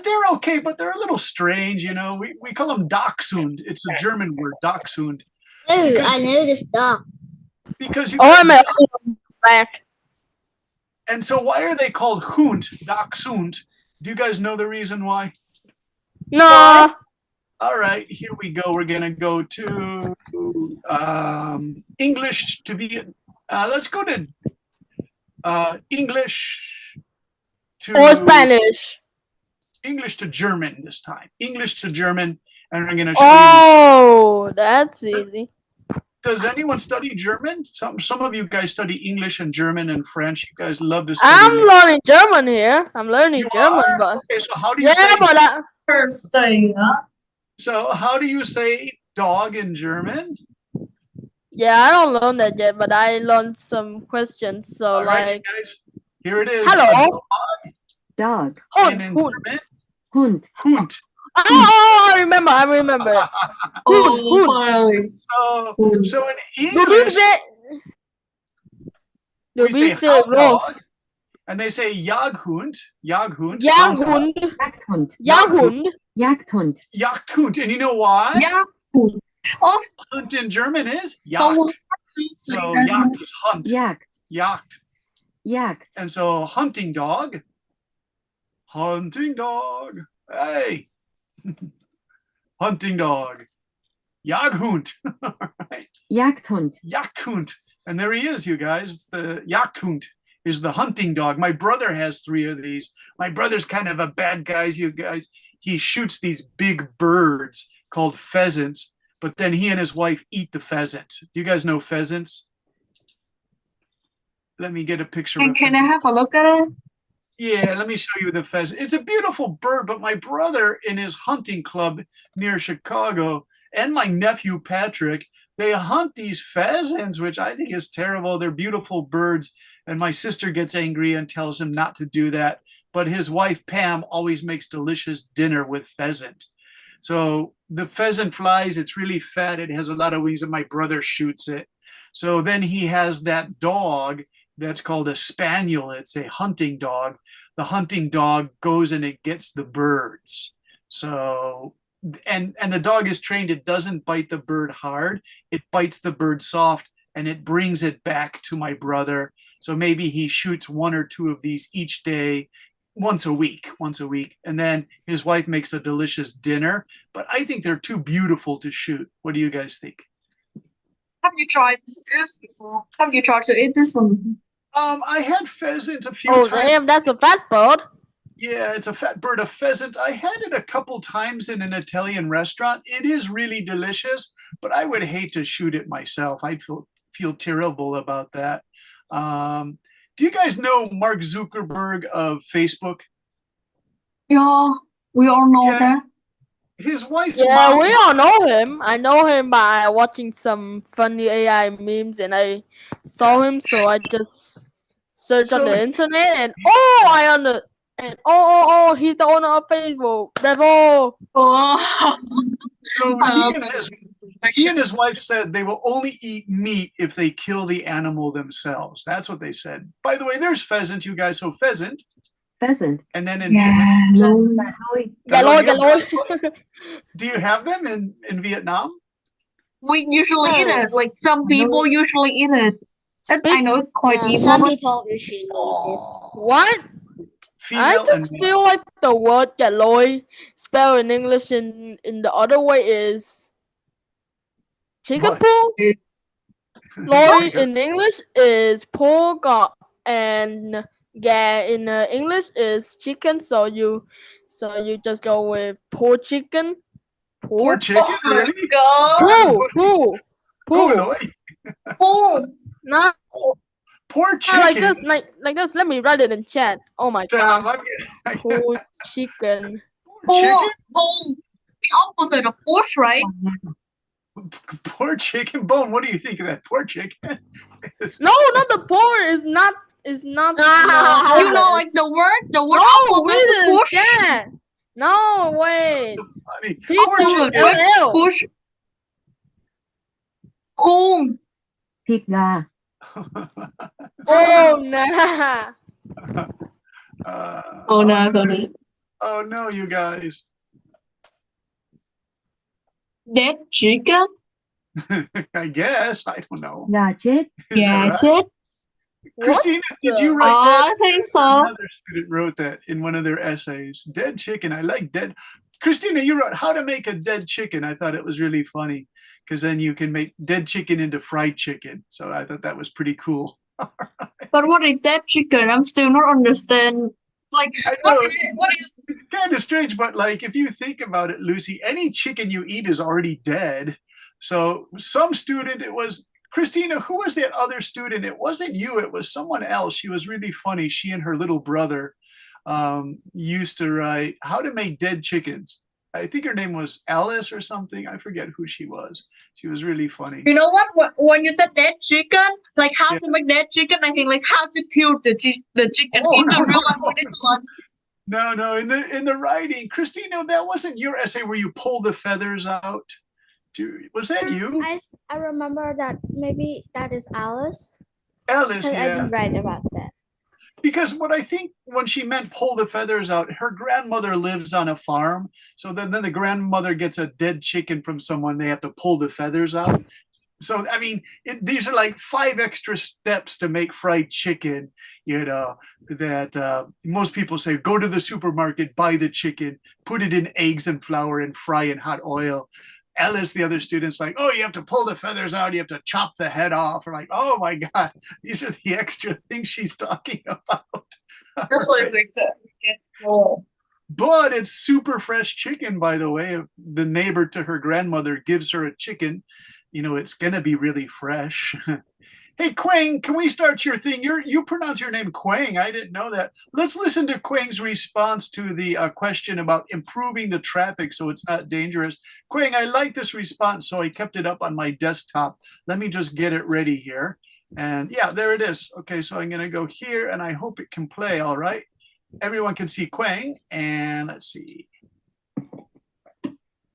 They're okay, but they're a little strange. We call them Dachshund. It's a German word, Dachshund, Oh, because I know this dog. because you Oh, guys. I'm back. And so, why are they called Hund, Dachshund? Do you guys know the reason why? No. All right, here we go. We're gonna go to English to be. Let's go to English to Or Spanish. English to German this time. English to German, and we're gonna show you. Oh, that's easy. Does anyone study German? Some of you guys study English and German and French. You guys love to study. I'm learning German here. I'm learning You German, are? but Okay, so how do you say? yeah, but First day, huh? So how do you say dog in German? yeah, I don't learn that yet, but I learned some questions. So All right, like, guys, here it is. hello, Dog. And Hund, in Hund. German, Hund. Hund. Oh, I remember. Hund, Oh, Hund. finally. So in Du English, we say dice hound dog, Ross. and they say Jaghund, Jaghund, Jaghund. Jagdhund. Jaghund. Jagdhund. Jagdhund. And you know why? Yeah. Oh, Hunt in German is Jagd. So Jagd is hunt. Jagd. Jagd. Jagd. And so hunting dog. Hunting dog. Hey. Hunting dog. Jaghund. Right. Jagdhund. Jagdhund. And there he is, you guys. It's the Jagdhund is the hunting dog. My brother has 3 of these. My brother's kind of a bad guy, you guys. He shoots these big birds called pheasants, but then he and his wife eat the pheasant. Do you guys know pheasants? Let me get a picture. and can I have a look at it? Yeah, let me show you the pheasant. It's a beautiful bird, but my brother in his hunting club near Chicago and my nephew Patrick, they hunt these pheasants, which I think is terrible. They're beautiful birds, and my sister gets angry and tells him not to do that. But his wife Pam always makes delicious dinner with pheasant. So the pheasant flies, it's really fat, it has a lot of wings, and my brother shoots it. So then he has that dog that's called a spaniel. It's a hunting dog. The hunting dog goes and it gets the birds. So and the dog is trained, it doesn't bite the bird hard, it bites the bird soft, and it brings it back to my brother. So maybe he shoots 1 or 2 of these each day, once a week, and then his wife makes a delicious dinner. But I think they're too beautiful to shoot. What do you guys think? Have you tried this before? Have you tried to eat this one? I had pheasant a few Oh, times. damn, that's a fat bird. Yeah, it's a fat bird, a pheasant. I had it a couple times in an Italian restaurant. It is really delicious, but I would hate to shoot it myself. I'd feel terrible about that. Do you guys know Mark Zuckerberg of Facebook? Yeah, we all know Yeah. that. His wife's Yeah, mom. we all know him. I know him by watching some funny AI memes, and I saw him, so I just searched on So- the internet, and he's the owner of Facebook. Bravo! Oh, So he and his wife said they will only eat meat if they kill the animal themselves. That's what they said. By the way, there's pheasant, you guys. So pheasant, Pheasant. and then in yeah. Vietnam, Galoy. do you have them in Vietnam? We usually eat it. Like some people usually eat it. I know it's quite evil. Some but people usually eat it. What? I Female just and feel like the word galoy spelled in English in the other way is chicken What? pool. Loy Very in English is pork, and gà in English is chicken. So you just go with pork chicken. Poor chicken, Oh my really? god. Poo. Lloyd. Oh, Not Poor chicken. like this. Let me write it in chat. Oh my Damn, god. Pork chicken. Poor chicken. oh, the opposite of push, right? Poor chicken bone. What do you think of that? Poor chicken. No, not the pork. Is not. You know, like the word No, opposite read of it in push. chat. No, wait. Funny. Poor Poor chicken. chicken. LL. Push. Home. Thịt gà. Oh nah. Oh no, sorry. Oh no, you guys. Dead chicken. I guess. I don't know. Gà chết. Is that Yeah, right? chết. Christina, did you the- write that? I think so. Another student wrote that in one of their essays. Dead chicken. I like dead. Christina, you wrote how to make a dead chicken. I thought it was really funny because then you can make dead chicken into fried chicken. So I thought that was pretty cool. But what is dead chicken? I'm still not understand. Like, I know. what is It's kind of strange, but like if you think about it, Lucy, any chicken you eat is already dead. So some student, it was Christina, who was that other student? It wasn't you, it was someone else. She was really funny. She and her little brother used to write how to make dead chickens. I think her name was Alice or something. I forget who she was. She was really funny. You know what? When you said dead chicken, like how Yeah. to make dead chicken, I think like how to kill the chicken. Oh, In the no, real no, life, no, we need to learn. No, in the writing, Christina, that wasn't your essay where you pull the feathers out. Was that you? I remember that maybe that is Alice. Alice, I yeah. didn't write about that. Because what I think when she meant pull the feathers out, her grandmother lives on a farm. So then the grandmother gets a dead chicken from someone, they have to pull the feathers out. So, I mean, these are like 5 extra steps to make fried chicken, you know, that most people say, go to the supermarket, buy the chicken, put it in eggs and flour and fry in hot oil. Alice, the other students, like, oh, you have to pull the feathers out, you have to chop the head off. We're like, oh my God, these are the extra things she's talking about. Just like get more. But it's super fresh chicken, by the way. If the neighbor to her grandmother gives her a chicken, you know, it's going to be really fresh. Hey, Quang, can we start your thing? You pronounce your name Quang. I didn't know that. Let's listen to Quang's response to the question about improving the traffic so it's not dangerous. Quang, I like this response, so I kept it up on my desktop. Let me just get it ready here. And yeah, there it is. Okay, so I'm going to go here, and I hope it can play all right. Everyone can see Quang, and let's see.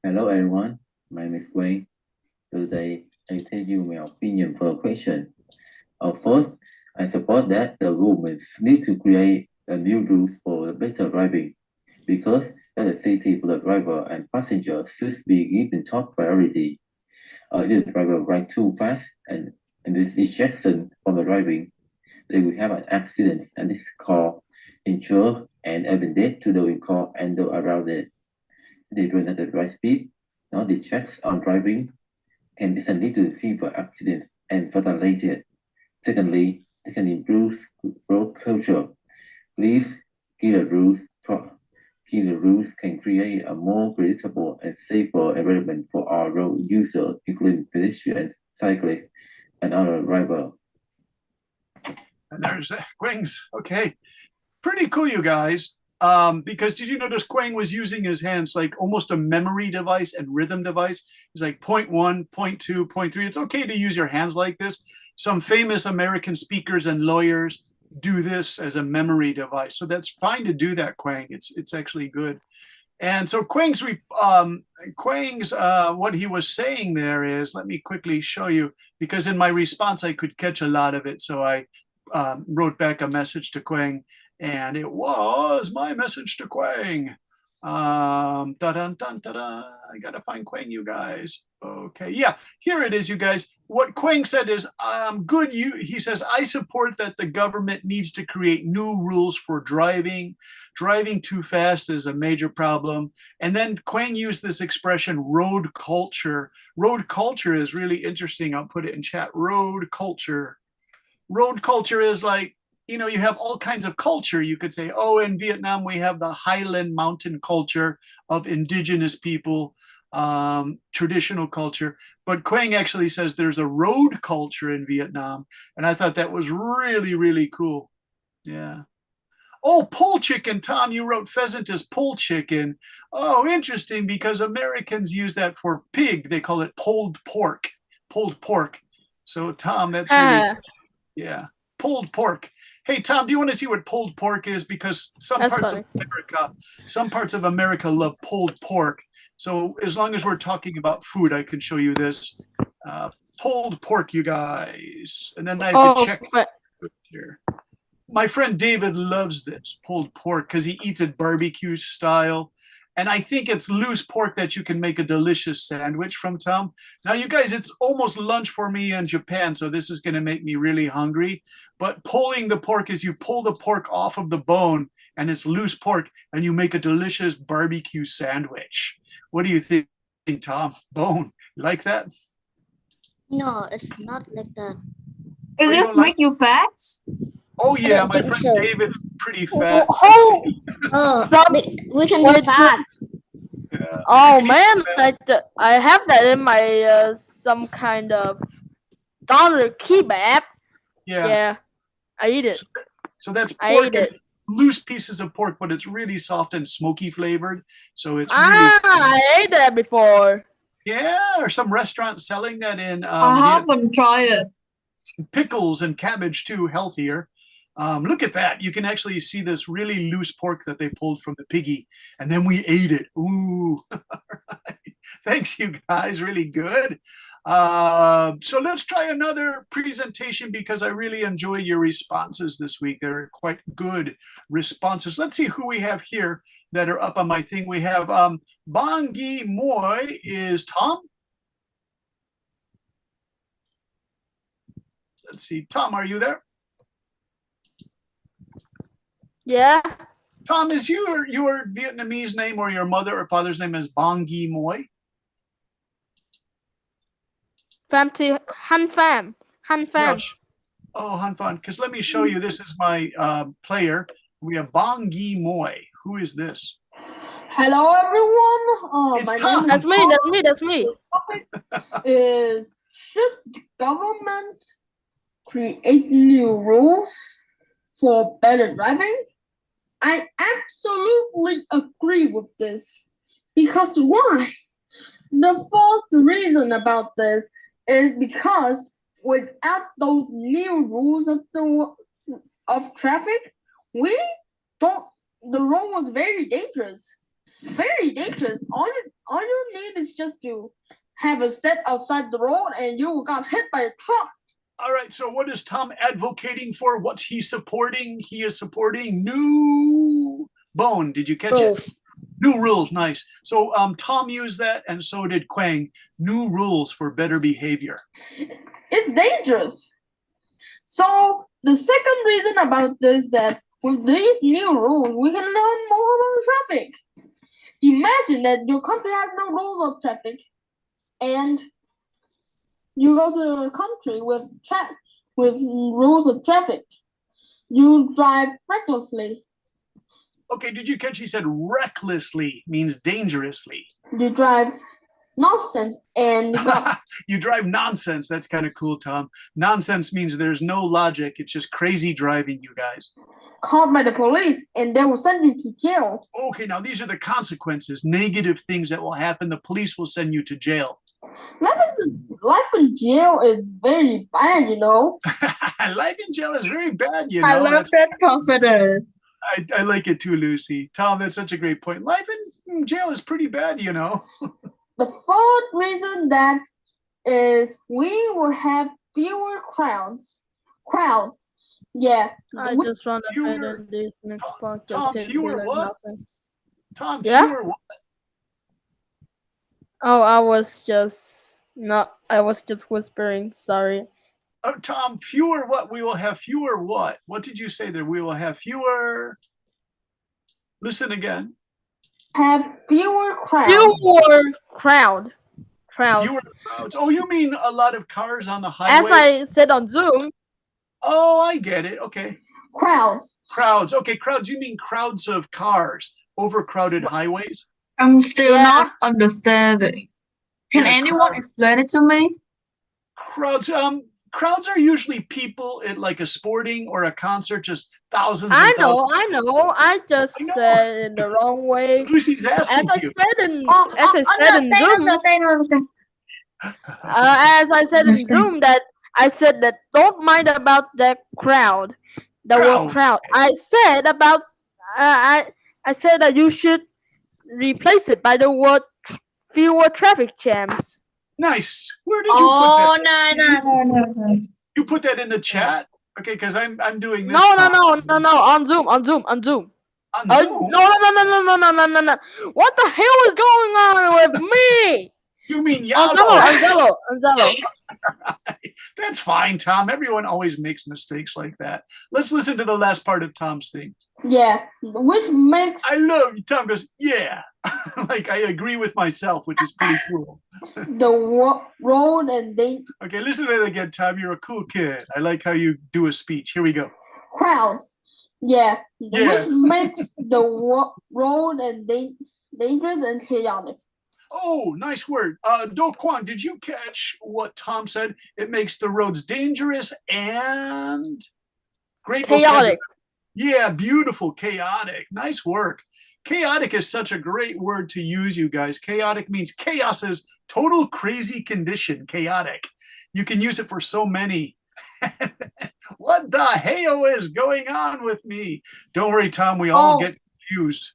Hello everyone, my name is Wayne. Today, I tell you my opinion for a question. First, I support that the government need to create a new rules for better driving because the safety for the driver and passenger should be given top priority. If the driver ride too fast and with ejection from the driving, they will have an accident and this called injured and even death to the vehicle and the around it. They run at the right speed, not the checks on driving can lead to fewer accidents and fatality. Secondly, they can improve road culture. Please, clear rules can create a more predictable and safer environment for our road users, including pedestrians, cyclists, and other drivers. And there's Quang's. Okay. Pretty cool, you guys. Because did you notice Quang was using his hands like almost a memory device and rhythm device? It's like 0.1, 0.2, 0.3. It's okay to use your hands like this. Some famous American speakers and lawyers do this as a memory device. So that's fine to do that, Quang. It's actually good. And so Quang's what he was saying there is, let me quickly show you, because in my response I could catch a lot of it. So I wrote back a message to Quang, and it was my message to Quang. I gotta find Quang, you guys. Okay, yeah, here it is, you guys. What Quang said is, good. He says, I support that the government needs to create new rules for driving. Driving too fast is a major problem. And then Quang used this expression, road culture. Road culture is really interesting. I'll put it in chat. Road culture. Road culture is like, you know, you have all kinds of culture. You could say, oh, in Vietnam, we have the highland mountain culture of indigenous people, traditional culture. But Quang actually says there's a road culture in Vietnam. And I thought that was really, really cool. Yeah. Oh, pole chicken, Tom, you wrote pheasant as pole chicken. Oh, interesting, because Americans use that for pig. They call it pulled pork. Pulled pork. So, Tom, that's really, yeah, pulled pork. Hey, Tom, do you want to see what pulled pork is? Because some parts of America love pulled pork. So as long as we're talking about food, I can show you this. Pulled pork, you guys. And then I have to check here. My friend David loves this pulled pork because he eats it barbecue style. And I think it's loose pork that you can make a delicious sandwich from, Tom. Now, you guys, it's almost lunch for me in Japan, so this is going to make me really hungry. But pulling the pork is you pull the pork off of the bone, and it's loose pork, and you make a delicious barbecue sandwich. What do you think, Tom? Bone, you like that? No, it's not like that. It Oh, you just don't like- make you fat. Oh, yeah, don't my think friend so. David's pretty fat. Oh, Oh, Some- we can Wait, be fat. Yeah. oh man, I have that in my some kind of doner kebab. Yeah. Yeah, I eat it. So that's I pork ate and it. loose pieces of pork, but it's really soft and smoky flavored. So it's really I ate that before. yeah. Or some restaurant selling that in I haven't tried it. pickles and cabbage too, healthier. Look at that. You can actually see this really loose pork that they pulled from the piggy, and then we ate it. Ooh. All right. Thanks, you guys. Really good. So let's try another presentation because I really enjoyed your responses this week. They're quite good responses. Let's see who we have here that are up on my thing. We have Bongi Moy is Tom. Let's see. Tom, are you there? Yeah, Tom, is your Vietnamese name or your mother or father's name is Bong Gi Moi? Famty Han Pham. Han Pham. Yes. Oh, Han Fan, because let me show you. This is my player. We have Bong Gi Moi. Who is this? Hello, everyone. It's My Tom. name That's me. That's me. That's me. is should the government create new rules for better driving? I absolutely agree with this. Because why? The first reason about this is because without those new rules of traffic, we don't. The road was very dangerous. Very dangerous. All you need is just to have a step outside the road and you got hit by a truck. All right. So, what is Tom advocating for? What's he supporting? He is supporting new bone. Did you catch it? New rules. Nice. So, Tom used that, and so did Quang. New rules for better behavior. It's dangerous. So the second reason about this that with these new rules, we can learn more about traffic. Imagine that your country has no rules of traffic, and you go to a country with rules of traffic. You drive recklessly. Okay. Did you catch? He said recklessly means dangerously. You drive nonsense, and you got You drive nonsense. That's kind of cool, Tom. Nonsense means there's no logic. It's just crazy driving, you guys. caught by the police, and they will send you to jail. Okay, now these are the consequences, negative things that will happen. The police will send you to jail. Life in jail is very bad, you know. Life in jail is very bad, you I know. love that confidence. I like it too, Lucy. Tom, that's such a great point. Life in jail is pretty bad, you know. The third reason that is we will have fewer crowds. Yeah. I we- just want to Fewer- fit in this next part. Tom, Just hit fewer me like what? nothing. Tom, Yeah? fewer what? Oh, I was just whispering. Sorry. Oh, Tom, fewer what? We will have fewer what? What did you say there? We will have fewer. Listen again. have fewer crowds. Fewer crowds. Fewer crowds. Oh, you mean a lot of cars on the As highway? I said on Zoom, Oh, I get it. Okay. Crowds. Crowds. Okay, crowds. You mean crowds of cars, overcrowded highways? I'm still Yeah. not understanding. Can Yeah, anyone crowd. explain it to me? Crowds. Crowds are usually people at like a sporting or a concert, just thousands. I and know. thousands. I just I know. said it in the wrong way. Lucy's As asking I you. said in Zoom, understand. as I said in Zoom that I said that don't mind about that crowd, the word Crowd. crowd. I said about I said that you should replace it by the word fewer traffic jams. Nice. Where did you put Oh, that? no. You put that in the chat? Okay, because I'm doing this. No, no, Tom. no, no, no. On Zoom, on Zoom, on Zoom. On No, Zoom? no, no, no, no, no, no, no, no, no. What the hell is going on with me? You mean On Yellow? Zello, on Zello. That's fine, Tom. Everyone always makes mistakes like that. Let's listen to the last part of Tom's thing. Yeah, which makes I love you. Tom goes, yeah. Like I agree with myself, which is pretty cool. the road and they Okay, listen to it again, Tom. You're a cool kid. I like how you do a speech. Here we go. crowds. Yeah, Yeah. which makes the road and dangerous and chaotic. Oh, nice word. Do Kwon, did you catch what Tom said? It makes the roads dangerous and great vocabulary. Chaotic. Yeah, beautiful. Chaotic. Nice work. Chaotic is such a great word to use, you guys. Chaotic means chaos is total crazy condition. Chaotic. You can use it for so many. What the hell is going on with me? Don't worry, Tom. We all Oh. get confused.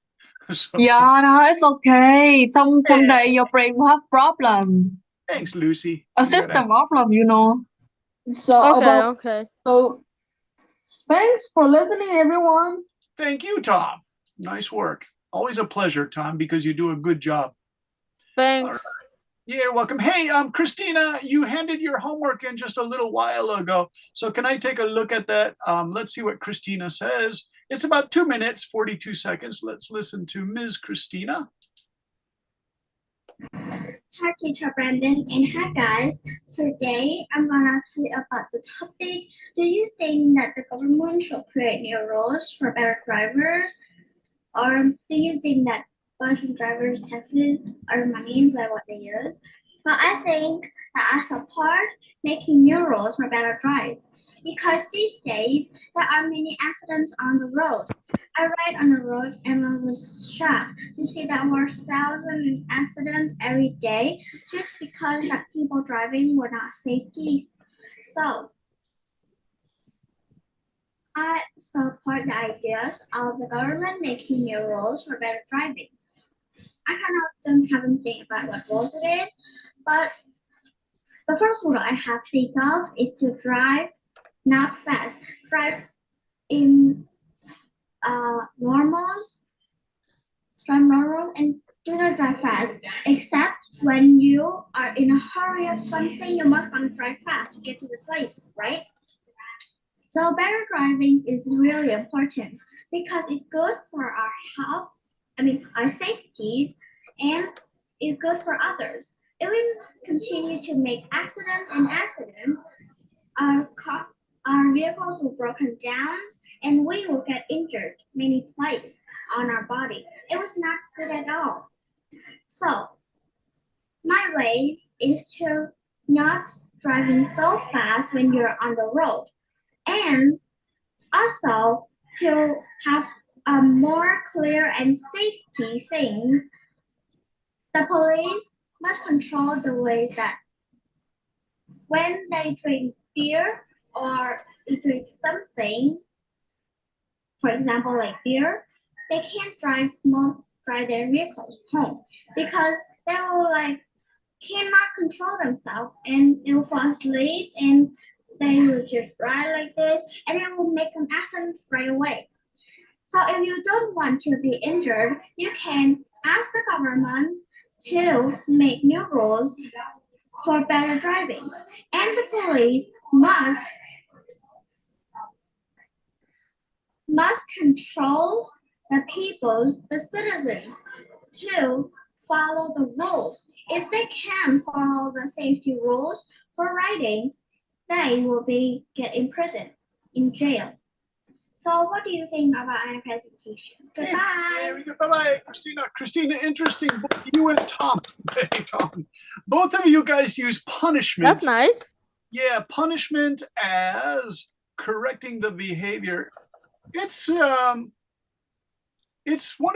So, Yeah, no, it's okay. Someday your brain will have problem. thanks, Lucy. A You gotta- system problem, you know. So Okay, about okay. so thanks for listening, everyone. Thank you, Tom. Nice work. Always a pleasure, Tom, because you do a good job. Thanks. Yeah, you're welcome. Hey, Christina, you handed your homework in just a little while ago. So can I take a look at that? Let's see what Christina says. It's about 2 minutes, 42 seconds. Let's listen to Ms. Christina. Hi, Teacher Brandon, and hi, guys. Today, I'm gonna tell you about the topic. Do you think that the government should create new rules for better drivers? Or do you think that bunch of drivers' taxes or money like what they use? Well, I think that I support making new rules for better drives because these days there are many accidents on the road. I ride on the road and I was shocked to see that there were 1,000 accidents every day just because that people driving were not safety. So I support the ideas of the government making new rules for better driving. I kind of haven't think about what rules it is, but the first rule I have to think of is to drive not fast. Drive in normals, and do not drive fast. Except when you are in a hurry or something, you must want to drive fast to get to the place, right? So better driving is really important because it's good for our health, our safeties, and it's good for others. If we continue to make accidents, our vehicles will broken down and we will get injured many places on our body. It was not good at all. So my ways is to not driving so fast when you're on the road, and also to have a more clear and safety things. The police must control the ways that when they drink beer or drink something, for example, like beer, they can't drive their vehicles home because they will cannot control themselves and they will fall asleep and they will just ride like this and it will make an accident right away. So if you don't want to be injured, you can ask the government to make new rules for better driving. And the police must control the citizens to follow the rules. If they can follow the safety rules for riding, they will get in prison, in jail. So what do you think about our presentation? Goodbye. Bye-bye, Christina. Christina, interesting. Both you and Tom. Hey, Tom. Both of you guys use punishment. That's nice. Yeah, punishment as correcting the behavior. It's one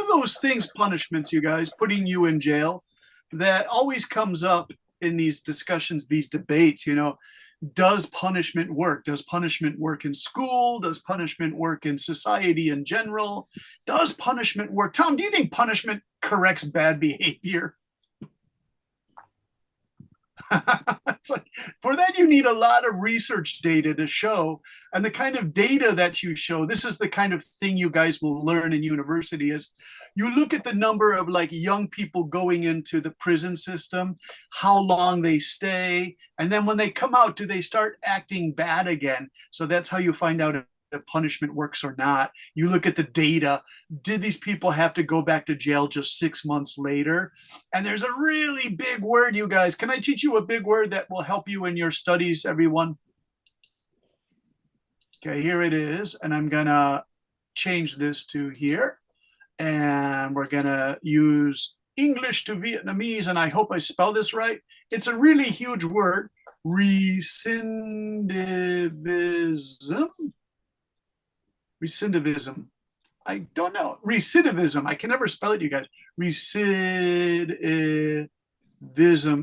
of those things, punishments, you guys, putting you in jail, that always comes up in these discussions, these debates, does punishment work? Does punishment work in school? Does punishment work in society in general? Does punishment work? Tom, do you think punishment corrects bad behavior? It's like for that you need a lot of research data to show, and the kind of data that you show, this is the kind of thing you guys will learn in university is you look at the number of like young people going into the prison system, how long they stay, and then when they come out, do they start acting bad again? So that's how you find out if punishment works or not. You look at the data. Did these people have to go back to jail just 6 months later? And there's a really big word, you guys. Can I teach you a big word that will help you in your studies, everyone? Okay, here it is. And I'm gonna change this to here. And we're gonna use English to Vietnamese, and I hope I spell this right. It's a really huge word, recidivism. Recidivism. I don't know. Recidivism. I can never spell it, you guys. Recidivism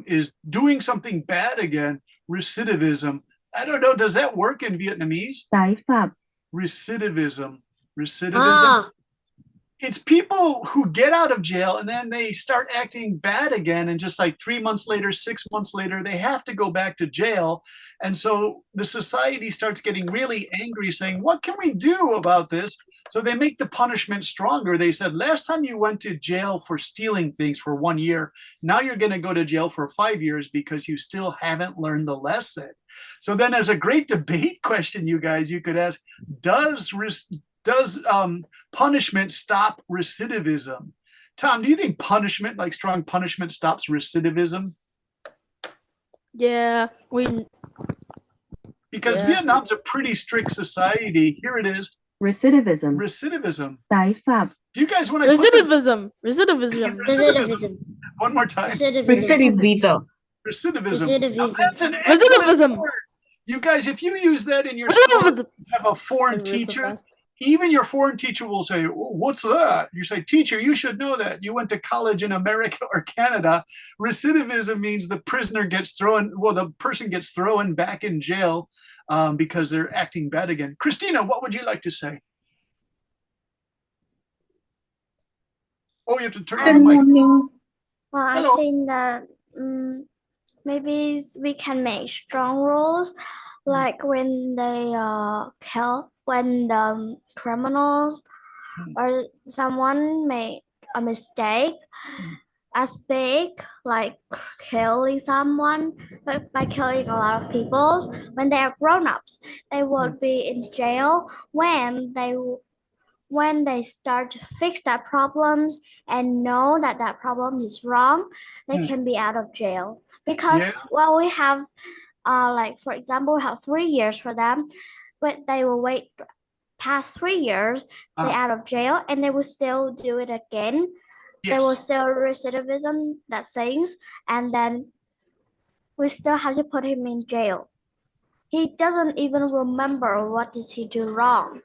is doing something bad again. Recidivism. I don't know. Does that work in Vietnamese? Tái phạm. Recidivism. Recidivism. It's people who get out of jail and then they start acting bad again. And just like 3 months later, 6 months later, they have to go back to jail. And so the society starts getting really angry saying, what can we do about this? So they make the punishment stronger. They said, last time you went to jail for stealing things for 1 year, now you're going to go to jail for 5 years because you still haven't learned the lesson. So then there's a great debate question, you guys, you could ask, does punishment stop recidivism? Tom, do you think punishment, like strong punishment, stops recidivism? Yeah, Because Vietnam's a pretty strict society. Here it is. Recidivism. Recidivism. Tái phạm. Do you guys want to recidivism. One more time. Recidivism. Recidivism. Now, that's an excellent word. You guys, if you use that in your school, you have a foreign teacher, even your foreign teacher will say, oh, what's that? You say, teacher, you should know that. You went to college in America or Canada. Recidivism means the prisoner gets thrown, well, the person gets thrown back in jail because they're acting bad again. Christina, what would you like to say? Oh, you have to turn on the mic. Well, I Hello. think that maybe we can make strong rules, like when they when the criminals or someone make a mistake as big, like killing someone, but by killing a lot of people, when they are grown-ups, they will be in jail when they start to fix that problems and know that that problem is wrong, they can be out of jail. Because well, we have like for example, we have 3 years for them, but they will wait past 3 years, they're out of jail, and they will still do it again. They will still recidivism that things, and then we still have to put him in jail. He doesn't even remember what did he do wrong.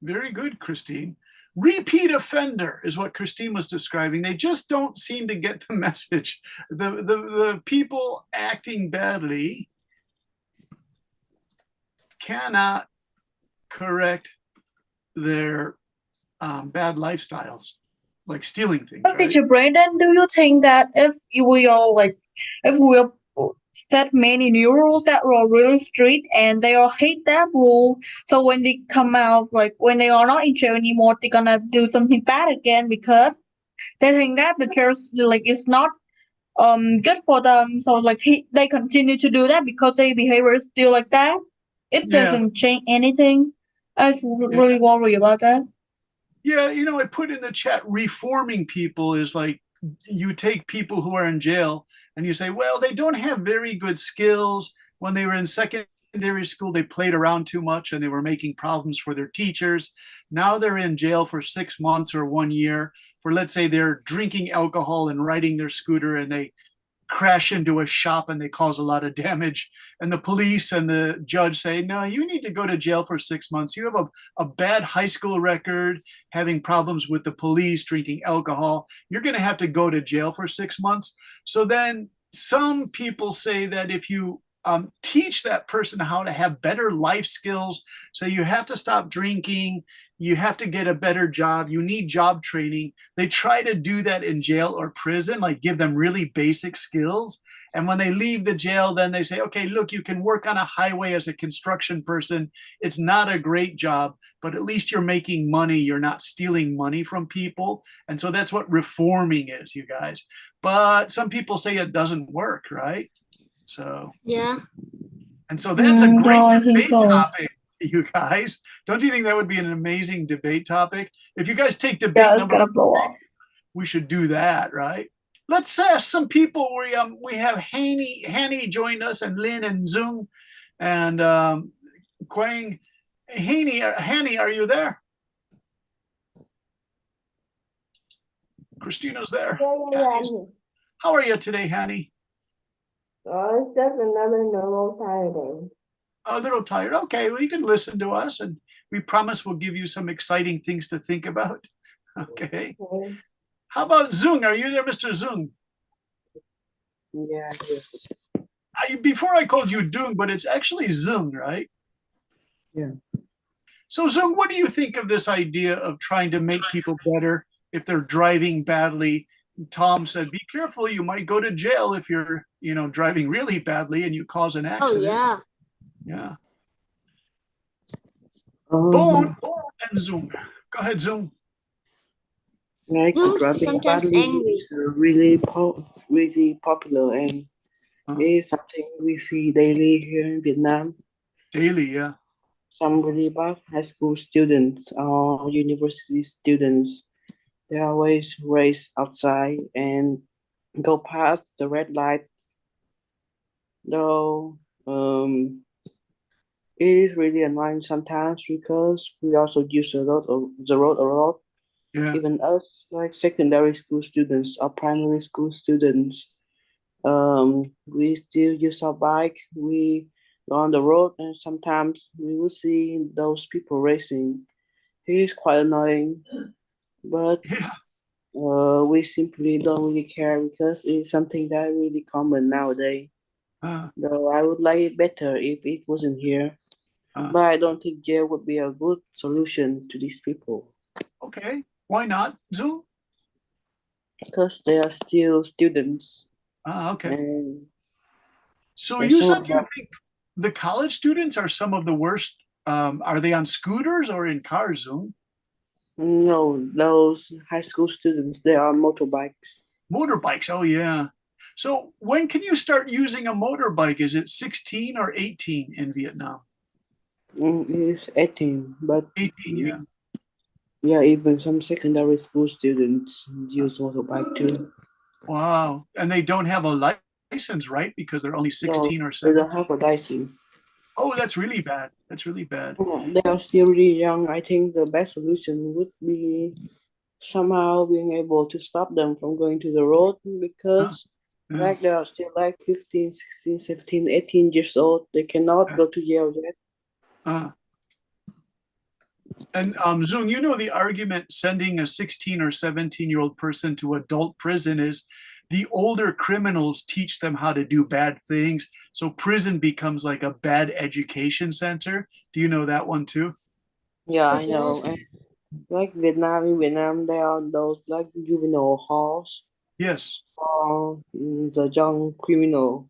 Very good, Christine. Repeat offender is what Christine was describing. They just don't seem to get the message. The people acting badly cannot correct their bad lifestyles, like stealing things. But Teacher Brandon, do you think that if we set many new rules that were really strict and they all hate that rule, so when they come out, like when they are not in jail anymore, they're gonna do something bad again because they think that the jail like is not good for them, so like they continue to do that because their behavior is still like that. It doesn't change anything. I really worry about that. Yeah, you know, I put in the chat, reforming people is like you take people who are in jail and you say, well, they don't have very good skills. When they were in secondary school, they played around too much and they were making problems for their teachers. Now they're in jail for 6 months or 1 year for, let's say, they're drinking alcohol and riding their scooter and they crash into a shop and they cause a lot of damage. And the police and the judge say, no, you need to go to jail for 6 months. You have a bad high school record, having problems with the police, drinking alcohol. You're going to have to go to jail for 6 months. So then some people say that if you teach that person how to have better life skills, so you have to stop drinking, you have to get a better job, you need job training. They try to do that in jail or prison, like give them really basic skills. And when they leave the jail, then they say, okay, look, you can work on a highway as a construction person. It's not a great job, but at least you're making money. You're not stealing money from people. And so that's what reforming is, you guys. But some people say it doesn't work, right? So, Yeah. and so that's a great I think debate so. topic, you guys. Don't you think that would be an amazing debate topic? If you guys take debate Yeah, it's number gonna blow up. we should do that, right? Let's ask some people. We have Hanny joined us, and Lynn and Zung, and Quang. Hanny, are you there? Christina's there. Yeah, I'm here. How are you today, Hanny? Oh, it's just another normal Saturday. A little tired. Okay, well, you can listen to us, and we promise we'll give you some exciting things to think about. Okay. Okay. How about Zung? Are you there, Mr. Zung? Yeah, yes. Before I called you Dung, but it's actually Zung, right? Yeah. So Zung, what do you think of this idea of trying to make people better if they're driving badly? Tom said, be careful, you might go to jail if you're, driving really badly and you cause an accident. Oh, yeah. Yeah. Um, Bone and Zung. Go ahead, Zung. like Who's driving sometimes badly angry? is really popular, and it's something we see daily here in Vietnam. Daily, yeah. Some really bad high school students or university students, they always race outside and go past the red light. Though it is really annoying sometimes because we also use the road a lot. Yeah. Even us, like secondary school students or primary school students, we still use our bike. We go on the road, and sometimes we will see those people racing. It is quite annoying, but Yeah. we simply don't really care because it's something that really common nowadays. Though I would like it better if it wasn't here, but I don't think jail would be a good solution to these people. Okay. Why not, Zung? Because they are still students. Okay. And So and you some said of you them, think the college students are some of the worst. Are they on scooters or in cars, Zung? no, those high school students, they are motorbikes. Motorbikes. Oh, yeah. So when can you start using a motorbike? Is it 16 or 18 in Vietnam? It's 18, but 18, yeah. yeah, even some secondary school students use motorbike too. Wow. And they don't have a license, right? Because they're only 16 or They don't 17. have a license. Oh, that's really bad. That's really bad. They are still really young. I think the best solution would be somehow being able to stop them from going to the road because Yeah. like they are still like 15, 16, 17, 18 years old. They cannot go to jail yet. And Zung, you know the argument sending a 16 or 17-year-old person to adult prison is the older criminals teach them how to do bad things. So prison becomes like a bad education center. Do you know that one too? Yeah, I know. And like in Vietnam, there are those like juvenile halls Yes. for the young criminal.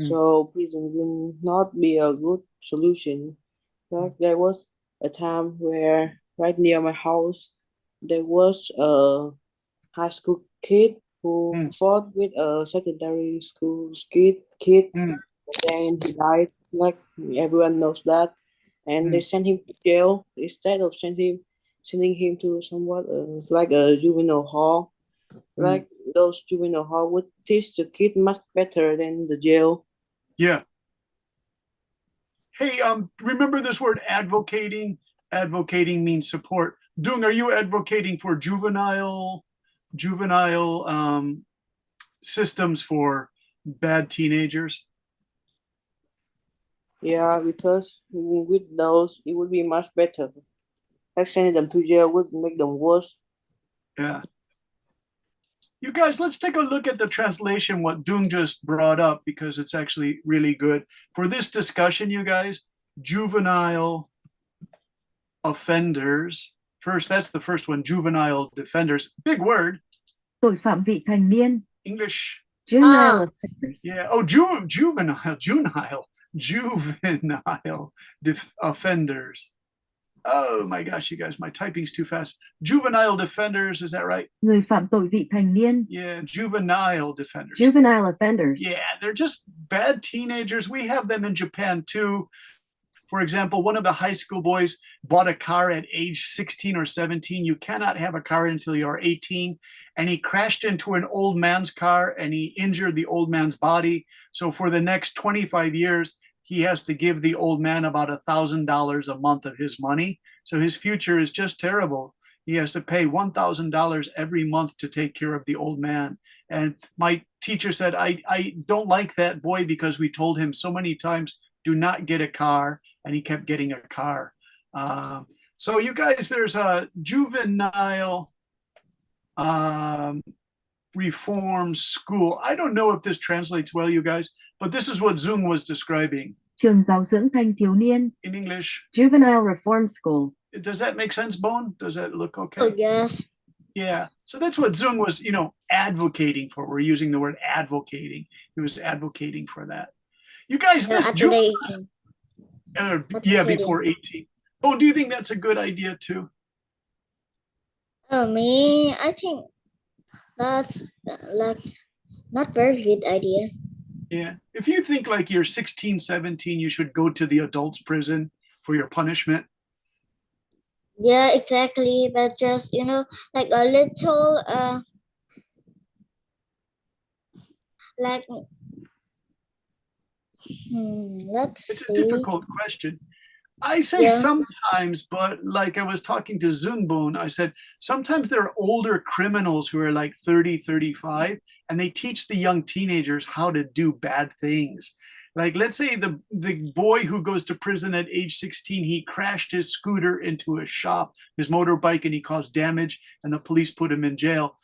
So prison will not be a good solution. Like there was a time where right near my house, there was a high school kid who fought with a secondary school kid, and then he died. Like everyone knows that, and they sent him to jail instead of sending him to somewhat like a juvenile hall. Like those juvenile hall would teach the kid much better than the jail. Yeah. Hey, remember this word advocating? Advocating means support. Dung, are you advocating for juvenile systems for bad teenagers? Yeah, because with those, it would be much better. Like sending them to jail would make them worse. Yeah. You guys, let's take a look at the translation, what Dung just brought up, because it's actually really good. For this discussion, you guys, juvenile offenders. First, that's the first one, juvenile defenders. Big word. Tội phạm vị thành niên. English Juvenile Ah. offenders. Yeah. Oh, juvenile offenders. Oh my gosh, you guys, my typing's too fast. Juvenile defenders, is that right? Người phạm tội vị thành niên. Yeah, juvenile defenders. Juvenile offenders. Yeah, they're just bad teenagers. We have them in Japan too. For example, one of the high school boys bought a car at age 16 or 17. You cannot have a car until you're 18. And he crashed into an old man's car and he injured the old man's body. So for the next 25 years, he has to give the old man about $1,000 a month of his money. So his future is just terrible. He has to pay $1,000 every month to take care of the old man. And my teacher said, I don't like that boy because we told him so many times, do not get a car. And he kept getting a car. So you guys, there's a juvenile reform school. I don't know if this translates well, you guys, but this is what Zung was describing. Trường giáo dưỡng thanh thiếu niên. In English. Juvenile reform school. Does that make sense, Bone? Does that look okay? Oh, yes. Yeah. So that's what Zung was, advocating for. We're using the word advocating. He was advocating for that. You guys, this Advocating. yeah, before 18. Bone, do you think that's a good idea too? Oh, me, I think that's like not very good idea. Yeah. If you think like you're 16, 17, you should go to the adults prison for your punishment. Yeah, exactly. But just, like a little, like, let's It's see. a difficult question. I say Yeah. sometimes, but like I was talking to Zungbon, I said, sometimes there are older criminals who are like 30, 35, and they teach the young teenagers how to do bad things. Like, let's say the boy who goes to prison at age 16, he crashed his scooter into a shop, his motorbike, and he caused damage, and the police put him in jail.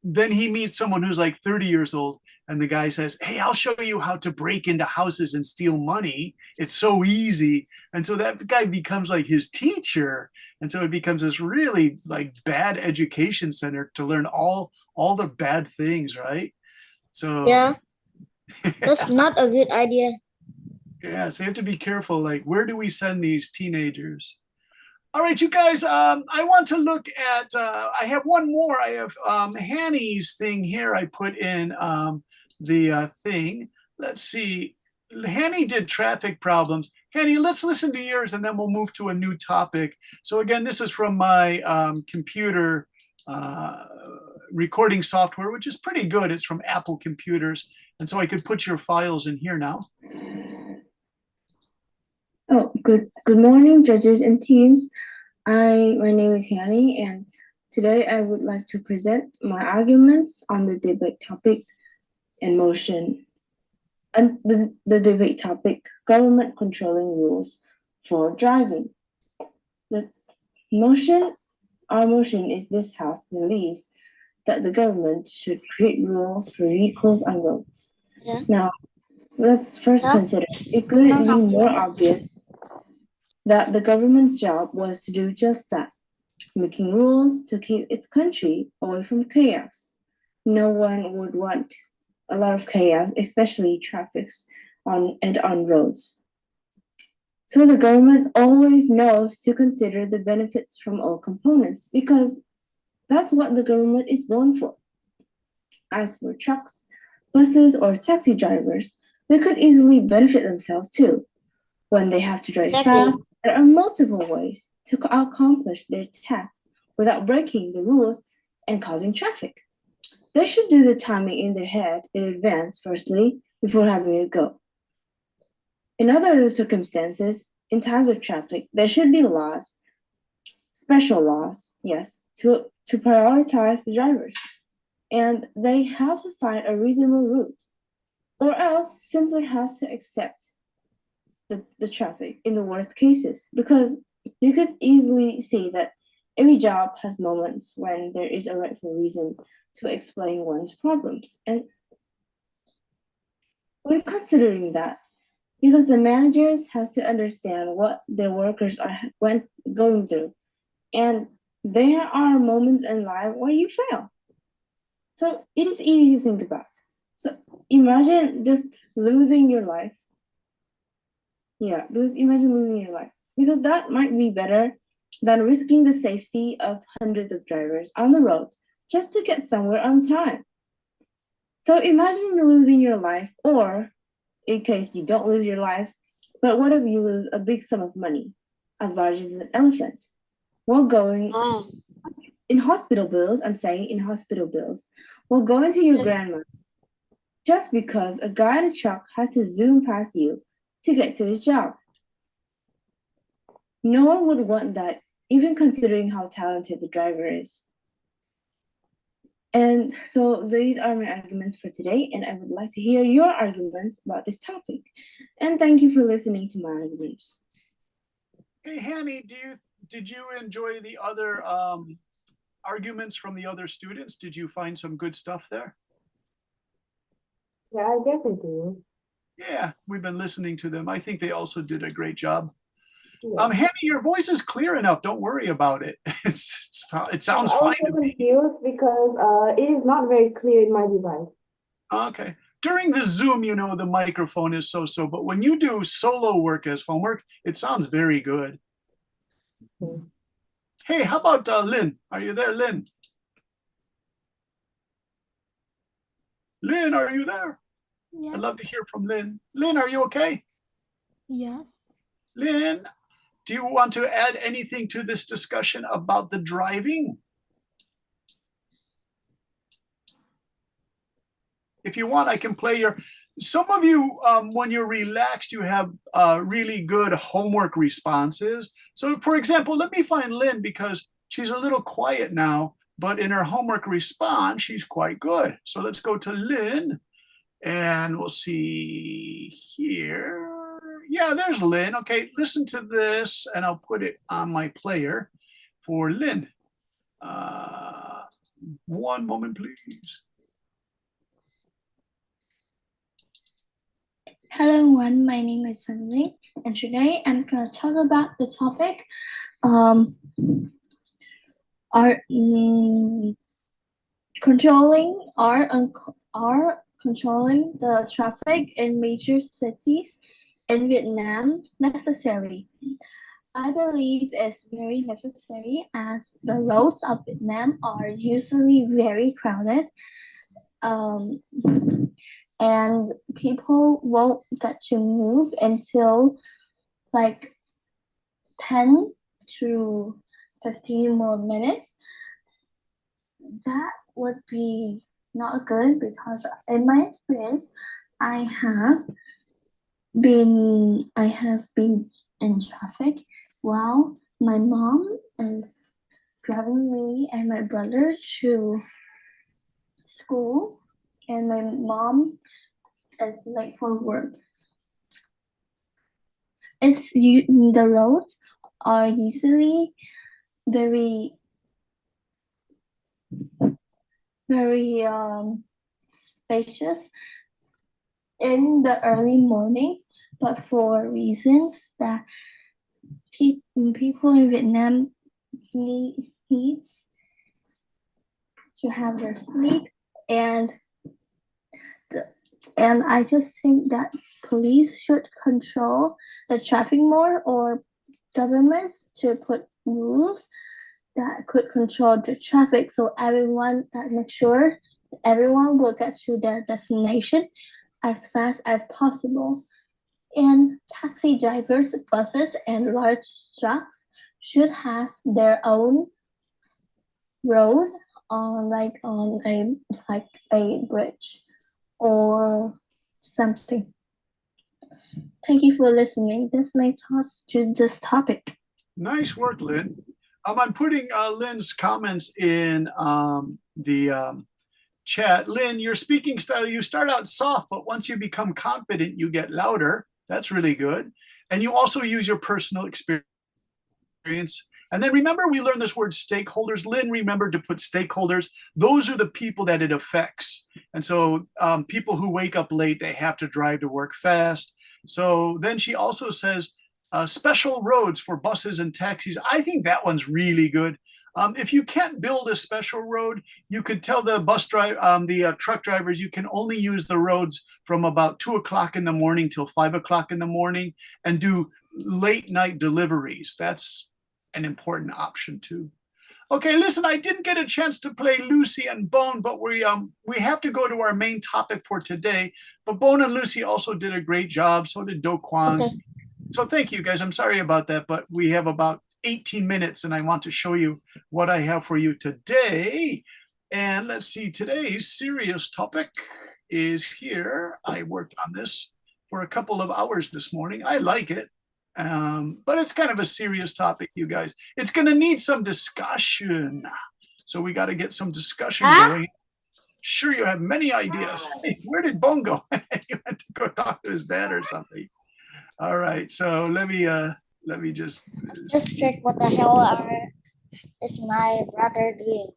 Then he meets someone who's like 30 years old, and the guy says, hey, I'll show you how to break into houses and steal money. It's so easy. And so that guy becomes like his teacher. And so it becomes this really like bad education center to learn all the bad things, right? So Yeah, that's not a good idea. yeah, so you have to be careful. Like, where do we send these teenagers? All right, you guys, I want to look at, I have one more. I have Hanny's thing here. I put in the thing. Let's see. Hanny did traffic problems. Hanny, let's listen to yours and then we'll move to a new topic. So again, this is from my computer recording software, which is pretty good. It's from Apple Computers. And so I could put your files in here now. Oh, good morning, judges and teams. My name is Hanny, and today I would like to present my arguments on the debate topic in motion. And the debate topic, government controlling rules for driving. Our motion is this House believes that the government should create rules for vehicles on roads. Yeah. Now, let's first consider, it couldn't be more obvious that the government's job was to do just that, making rules to keep its country away from chaos. No one would want a lot of chaos, especially traffic on roads. So the government always knows to consider the benefits from all components because that's what the government is born for. As for trucks, buses, or taxi drivers, they could easily benefit themselves too. When they have to drive fast, there are multiple ways to accomplish their task without breaking the rules and causing traffic. They should do the timing in their head in advance, firstly, before having it go. In other circumstances, in times of traffic, there should be laws, special laws, yes, to prioritize the drivers. And they have to find a reasonable route, or else simply has to accept the traffic in the worst cases, because you could easily see that every job has moments when there is a rightful reason to explain one's problems. And when considering that, because the managers has to understand what their workers are going through, and there are moments in life where you fail. So it is easy to think about. So imagine just losing your life. Yeah, because imagine losing your life. Because that might be better than risking the safety of hundreds of drivers on the road just to get somewhere on time. So imagine losing your life, or in case you don't lose your life, but what if you lose a big sum of money, as large as an elephant, while going in hospital bills? I'm saying in hospital bills, while going to your grandma's, just because a guy in a truck has to zoom past you to get to his job. No one would want that, even considering how talented the driver is. And so these are my arguments for today, and I would like to hear your arguments about this topic. And thank you for listening to my arguments. Hey, Hanny, did you enjoy the other arguments from the other students? Did you find some good stuff there? Yeah, I guess I do. Yeah, we've been listening to them. I think they also did a great job. Yeah. Hanny, your voice is clear enough. Don't worry about it. It sounds I was fine so to me. confused because it is not very clear in my device. Okay. During the Zoom, you know, the microphone is so-so, but when you do solo work as homework, it sounds very good. Okay. Hey, how about Lynn? Are you there, Lynn? Lynn, are you there? Yes. I'd love to hear from Lynn. Lynn, are you okay? Yes. Lynn, do you want to add anything to this discussion about the driving? If you want, I can play your, some of you, when you're relaxed, you have really good homework responses. So for example, let me find Lynn because she's a little quiet now, but in her homework response, she's quite good. So let's go to Lynn and we'll see here. Yeah, there's Lynn. Okay, listen to this and I'll put it on my player for Lynn. One moment, please. Hello everyone, my name is Sunny, and today I'm going to talk about the topic controlling the traffic in major cities in Vietnam necessary. I believe it's very necessary as the roads of Vietnam are usually very crowded. And people won't get to move until like 10 to 15 more minutes. That would be not good because in my experience, I have been in traffic while my mom is driving me and my brother to school, and my mom is late for work. The roads are usually very spacious in the early morning, but for reasons that people in Vietnam needs to have their sleep, and I just think that police should control the traffic more, or governments to put rules that could control the traffic so make sure everyone will get to their destination as fast as possible. And taxi drivers, buses, and large trucks should have their own road on a bridge or something. Thank you for listening. That's my thoughts to this topic. Nice work, Lynn. I'm putting Lynn's comments in the chat. Lynn, your speaking style, you start out soft, but once you become confident, you get louder. That's really good. And you also use your personal experience. And then remember, we learned this word stakeholders. Lynn remembered to put stakeholders. Those are the people that it affects. And so people who wake up late, they have to drive to work fast. So then she also says, special roads for buses and taxis. I think that one's really good. If you can't build a special road, you could tell the truck drivers you can only use the roads from about 2 o'clock in the morning till 5 o'clock in the morning and do late night deliveries. That's an important option too. Okay, listen, I didn't get a chance to play Lucy and Bone, but we have to go to our main topic for today. But Bone and Lucy also did a great job. So did Do Kwang. Okay. So thank you guys. I'm sorry about that, but we have about 18 minutes and I want to show you what I have for you today. And let's see, today's serious topic is here. I worked on this for a couple of hours this morning. I like it. But it's kind of a serious topic, you guys. It's going to need some discussion. So we got to get some discussion going. Sure, you have many ideas. Hey, where did Bone go? He went to go talk to his dad or something. All right, so let me just check what the hell is my brother doing.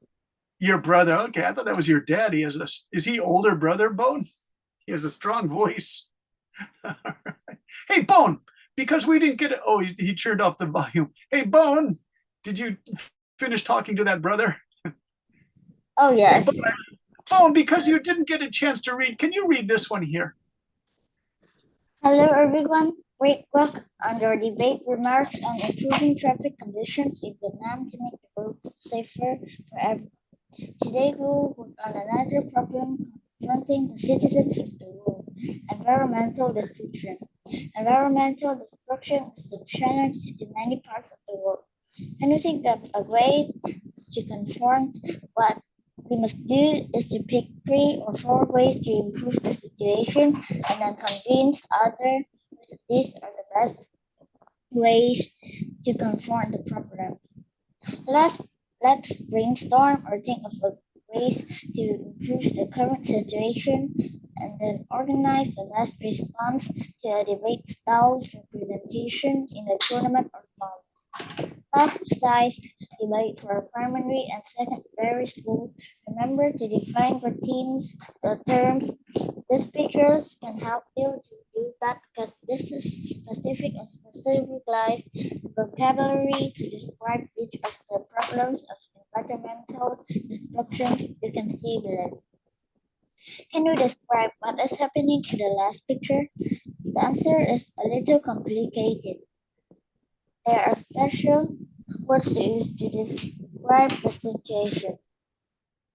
Your brother? Okay, I thought that was your dad. Is he older brother, Bone? He has a strong voice. Hey, Bone, because we didn't get it. Oh, he turned off the volume. Hey, Bone, did you finish talking to that brother? Oh, yes. Bone, because you didn't get a chance to read, can you read this one here? Hello, everyone. Great work on your debate remarks on improving traffic conditions in Vietnam to make the road safer for everyone. Today we will work on another problem confronting the citizens of the world: environmental destruction. Environmental destruction is a challenge to many parts of the world, and we think that a way to confront what we must do is to pick 3 or 4 ways to improve the situation and then convince others that these are the best ways to confront the problems. Let's brainstorm or think of ways to improve the current situation and then organize the last response to a debate style representation in a tournament or final. Class-sized debate for primary and secondary school. Remember to define your themes, the terms. These pictures can help you to do that because this is specific and specialized vocabulary to describe each of the problems of environmental destruction you can see below. Can you describe what is happening in the last picture? The answer is a little complicated. There are special words to use to describe the situation.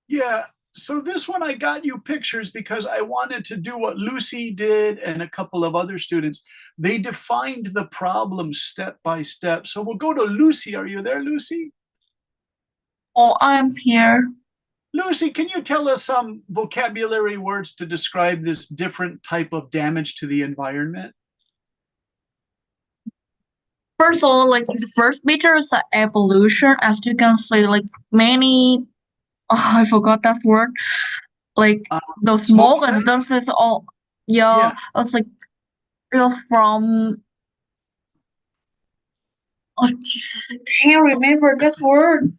Yeah, so this one I got you pictures because I wanted to do what Lucy did and a couple of other students. They defined the problem step by step. So we'll go to Lucy. Are you there, Lucy? Oh, I'm here. Lucy, can you tell us some vocabulary words to describe this different type of damage to the environment? First of all, like the first picture is the evolution. As you can see, like many, I forgot that word. Like the smoke and dust is all, yeah. It's like it was from. Oh Jesus, I can't remember this word.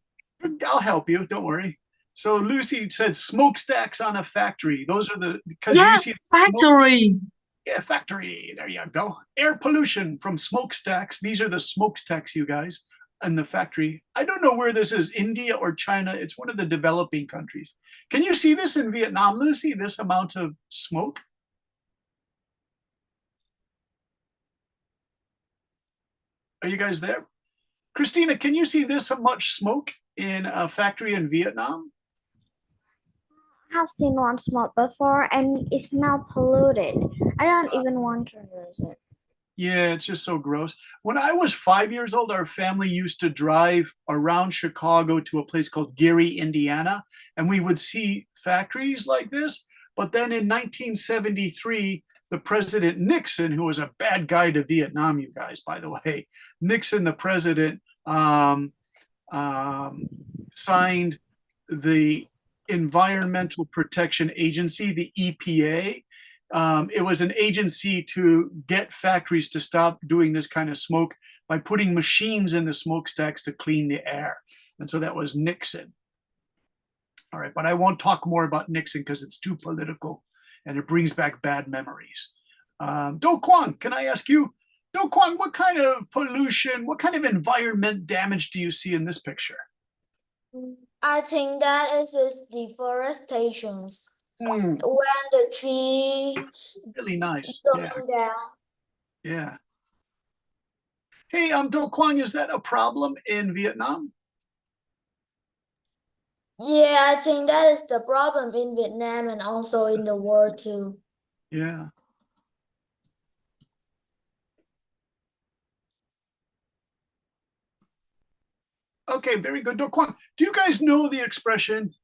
I'll help you. Don't worry. So Lucy said smokestacks on a factory. Those are the you see factory. Yeah, factory. There you go. Air pollution from smokestacks. These are the smokestacks, you guys, in the factory. I don't know where this is, India or China. It's one of the developing countries. Can you see this in Vietnam, Lucy, this amount of smoke? Are you guys there? Christina, can you see this much smoke in a factory in Vietnam? I've seen one smoke before and it's now polluted. I don't even want to use it. Yeah, it's just so gross. When I was 5 years old, our family used to drive around Chicago to a place called Gary, Indiana, and we would see factories like this. But then in 1973, the President Nixon, who was a bad guy to Vietnam, you guys, by the way, Nixon, the president, signed the Environmental Protection Agency, the EPA. It was an agency to get factories to stop doing this kind of smoke by putting machines in the smokestacks to clean the air. And so that was Nixon. All right, but I won't talk more about Nixon because it's too political and it brings back bad memories. Do Kwang, can I ask you, Do Kwang, what kind of pollution, what kind of environment damage do you see in this picture? I think that is deforestation. Hmm, When the tree really nice. Yeah, going down. yeah. Hey, Do Quang, is that a problem in Vietnam? Yeah, I think that is the problem in Vietnam and also in the world too. Yeah. Okay, very good. Do Quang, do you guys know the expression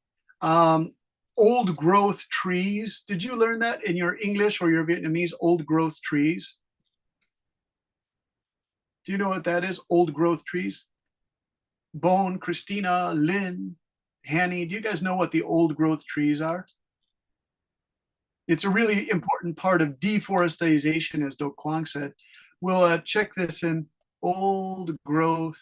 old growth trees? Did you learn that in your English or your Vietnamese, old growth trees? Do you know what that is? Old growth trees? Bone, Christina, Lynn, Hanny, do you guys know what the old growth trees are? It's a really important part of deforestation, as Do Quang said. We'll check this in old growth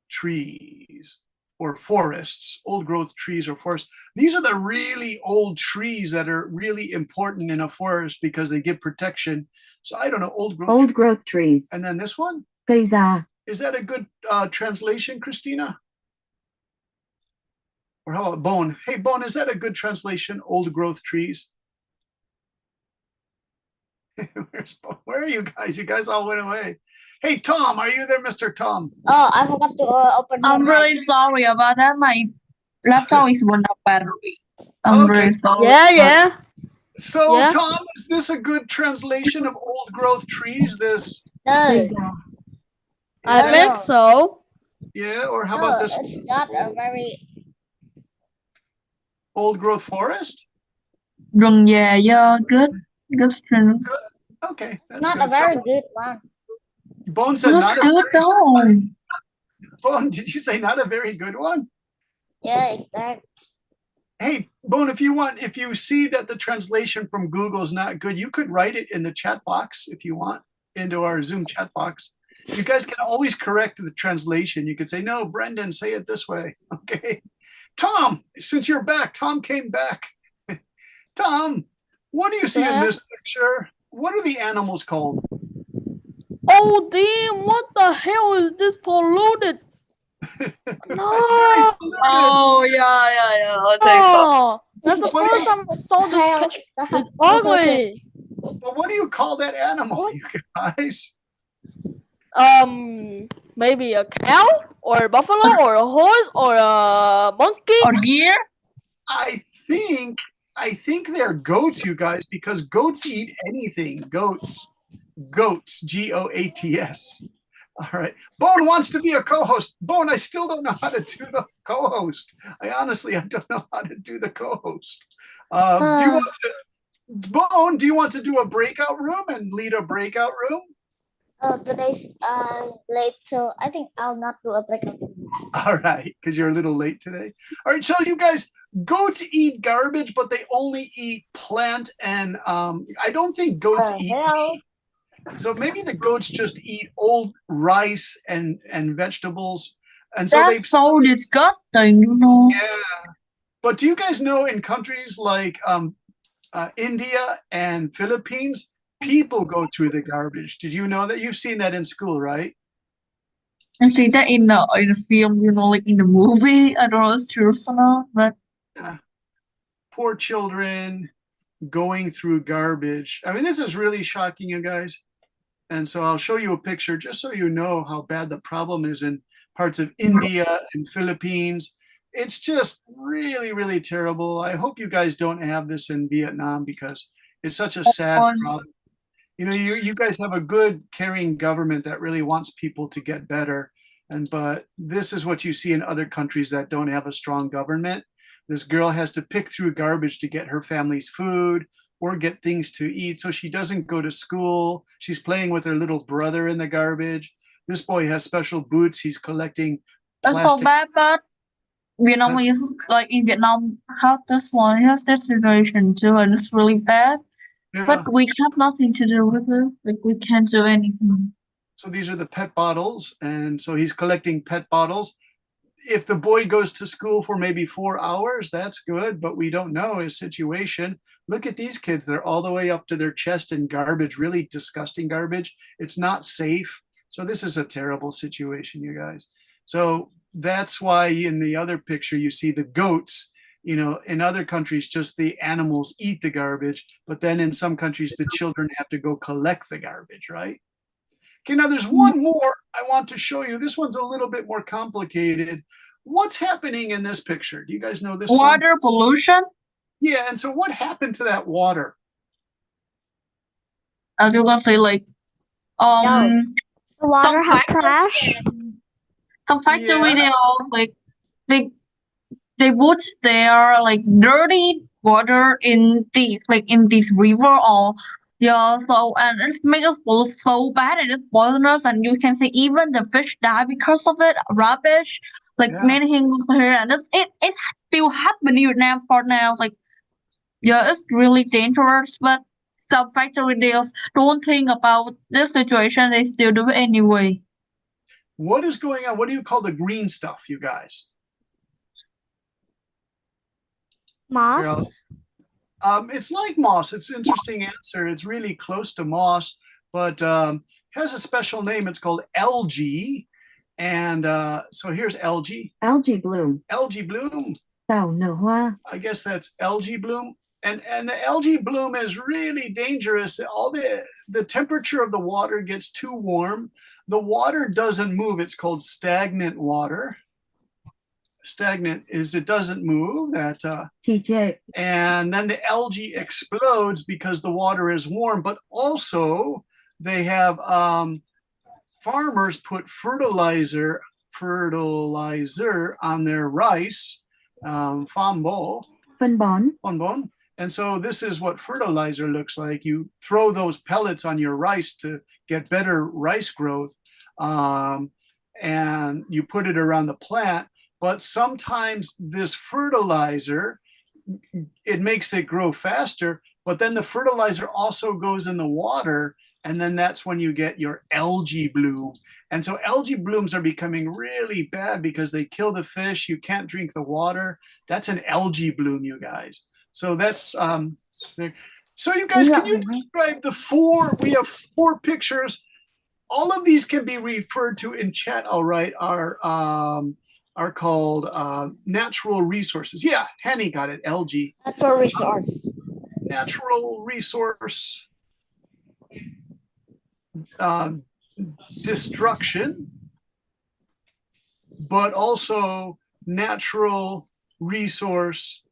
trees or forests, old growth trees or forests. These are the really old trees that are really important in a forest because they give protection. So I don't know, old growth trees. And then this one? Cây già. Is that a good translation, Christina? Or how about Bone? Hey, Bone, is that a good translation? Old growth trees? Where are you guys? You guys all went away. Hey, Tom, are you there, Mr. Tom? Oh, I forgot to open I'm my really mic. sorry about that. My laptop is one of battery. I'm Okay. really sorry. Yeah. So, Yeah. Tom, is this a good translation of old growth trees? This? No, I Yeah. think so. Yeah, or how no, about this it's not a very old growth forest? Rừng già do good strength. Okay, that's not good. a very good one. Bone said That's not a good very, though. Bone, did you say not a very good one? Yeah, exactly. Hey, Bone, if you see that the translation from Google is not good, you could write it in the chat box if you want, into our Zoom chat box. You guys can always correct the translation. You could say, no, Brendan, say it this way. Okay. Tom, since you're back, Tom came back. Tom, what do you see in Yeah. this picture? What are the animals called? Oh damn, what the hell is this polluted? No. Oh yeah. I'll take that. Oh, that's the first time I saw this. It's ugly. Well, what do you call that animal, you guys? Maybe a cow or a buffalo or a horse or a monkey. Or deer? I think they're goats, you guys, because goats eat anything. Goats, Goats. All right. Bone wants to be a co-host. Bone, I still don't know how to do the co-host. I don't know how to do the co-host. Do you want to, Bone, do you want to do a breakout room and lead a breakout room? Today's late, so I think I'll not do a breakout. All right, because you're a little late today. All right, so you guys, goats eat garbage, but they only eat plant and I don't think goats eat meat. So maybe the goats just eat old rice and vegetables. And so That's so disgusting, you know. Yeah. But do you guys know in countries like India and Philippines, people go through the garbage? Did you know that? You've seen that in school, right? I see that in the film, you know, like in the movie. I don't know if it's true or not, but Poor children going through garbage. I mean, this is really shocking, you guys. And so I'll show you a picture just so you know how bad the problem is in parts of India and Philippines. It's just really, really terrible. I hope you guys don't have this in Vietnam because it's such a sad problem. You know, you guys have a good, caring government that really wants people to get better. But this is what you see in other countries that don't have a strong government. This girl has to pick through garbage to get her family's food or get things to eat. So she doesn't go to school. She's playing with her little brother in the garbage. This boy has special boots. He's collecting that's so plastic. bad, but Vietnam is like in Vietnam, how this one has this situation too, and it's really bad. Yeah. But we have nothing to do with it. Like we can't do anything. So these are the pet bottles. And so he's collecting pet bottles. If the boy goes to school for maybe 4 hours, that's good, but we don't know his situation. Look at these kids. They're all the way up to their chest in garbage, really disgusting garbage. It's not safe. So this is a terrible situation, you guys. So that's why in the other picture you see the goats. You know, in other countries, just the animals eat the garbage, but then in some countries, the children have to go collect the garbage, right? Okay, now there's one more I want to show you. This one's a little bit more complicated. What's happening in this picture? Do you guys know this one? Water pollution. Yeah, and so what happened to that water? As you can see, like The water some have factory, trash. some factory Yeah. they all like they put their like dirty water in this river or yeah, so and it makes us feel so bad. It is poisonous, and you can see even the fish die because of it. Rubbish, like Yeah. many things here, and it's still happening in Vietnam for now. Like yeah, it's really dangerous, but some factory deals don't think about this situation. They still do it anyway. What is going on? What do you call the green stuff, you guys? Moss. Carol? It's like moss. It's an interesting answer. It's really close to moss, but has a special name. It's called algae. And so here's algae. Algae bloom. Algae bloom. Tảo nở hoa. I guess that's algae bloom. And the algae bloom is really dangerous. All the temperature of the water gets too warm. The water doesn't move. It's called stagnant water. Stagnant is it doesn't move. That Trì trệ. and then the algae explodes because the water is warm. But also they have farmers put fertilizer on their rice, phân bón. Phân bón. Phân bón. And so this is what fertilizer looks like. You throw those pellets on your rice to get better rice growth, and you put it around the plant. But sometimes this fertilizer, it makes it grow faster, but then the fertilizer also goes in the water, and then that's when you get your algae bloom. And so algae blooms are becoming really bad because they kill the fish. You can't drink the water. That's an algae bloom, you guys. So that's there. So you guys, can you describe the four? We have 4 pictures. All of these can be referred to in chat. All right, are called natural resources. Yeah, Henny got it. Algae. Natural resource. Natural resource. Destruction, but also natural resource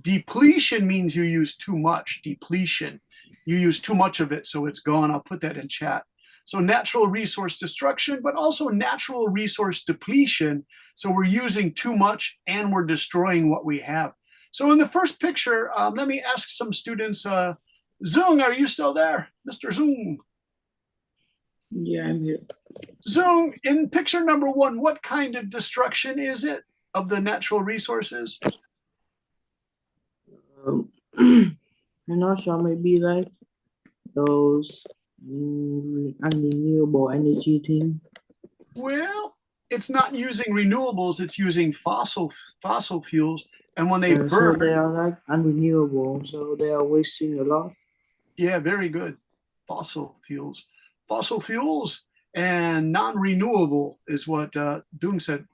depletion means you use too much. Depletion, you use too much of it, so it's gone. I'll put that in chat. So natural resource destruction, but also natural resource depletion. So we're using too much and we're destroying what we have. So in the first picture, let me ask some students, Zung, are you still there? Mr. Zung? Yeah, I'm here. Zung, in picture number 1, what kind of destruction is it of the natural resources? I'm not sure, maybe like those unrenewable energy thing. Well, it's not using renewables, it's using fossil fuels. And when they So burn, they are like unrenewable, so they are wasting a lot. yeah, very good. Fossil fuels and non-renewable is what Dung said.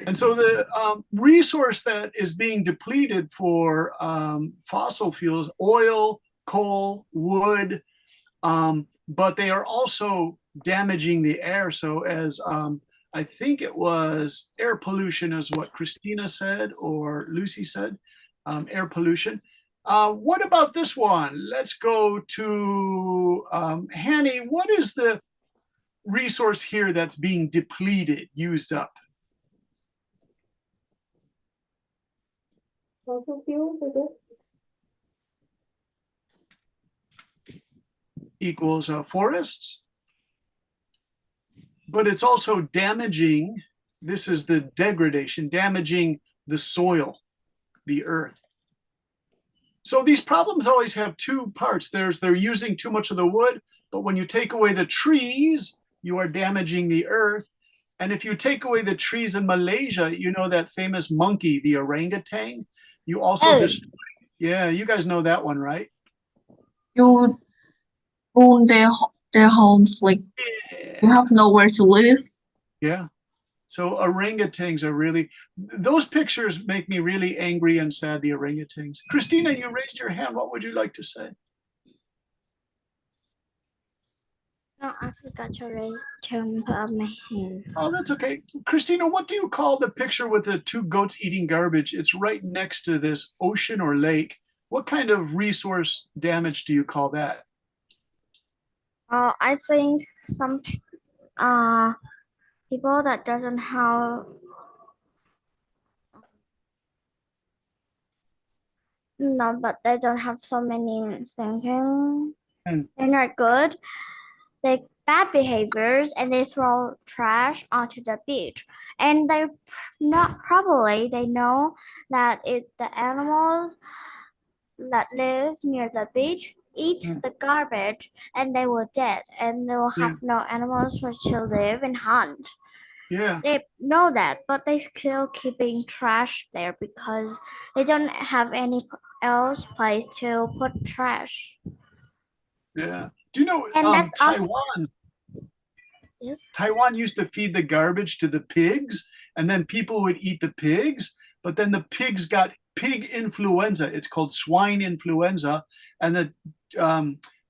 And so the resource that is being depleted for fossil fuels, oil, coal, wood, but they are also damaging the air. So as I think it was air pollution is what Christina said or Lucy said, air pollution. What about this one? Let's go to Hanny. What is the resource here that's being depleted, used up? Fossil fuels, I guess. Equals forests. But it's also damaging, this is the degradation, damaging the soil, the earth. So these problems always have 2 parts. They're using too much of the wood, but when you take away the trees, you are damaging the earth. And if you take away the trees in Malaysia, you know that famous monkey, the orangutan, you also destroy. Yeah, you guys know that one, right? You ruin their homes, like you have nowhere to live. Yeah. So orangutans are really, those pictures make me really angry and sad, the orangutans. Christina, you raised your hand. What would you like to say? No, I forgot to put up my hand. Oh, that's okay. Christina, what do you call the picture with the two goats eating garbage? It's right next to this ocean or lake. What kind of resource damage do you call that? I think some people that doesn't have no, but they don't have so many thinking. They're not good. They bad behaviors and they throw trash onto the beach. And they not probably they know that if the animals that live near the beach eat the garbage and they will dead and they will have no animals to live and hunt. Yeah. They know that, but they still keeping trash there because they don't have any else place to put trash. Yeah. Do you know And that's Taiwan? Yes. Taiwan used to feed the garbage to the pigs, and then people would eat the pigs, but then the pigs got pig influenza. It's called swine influenza. And the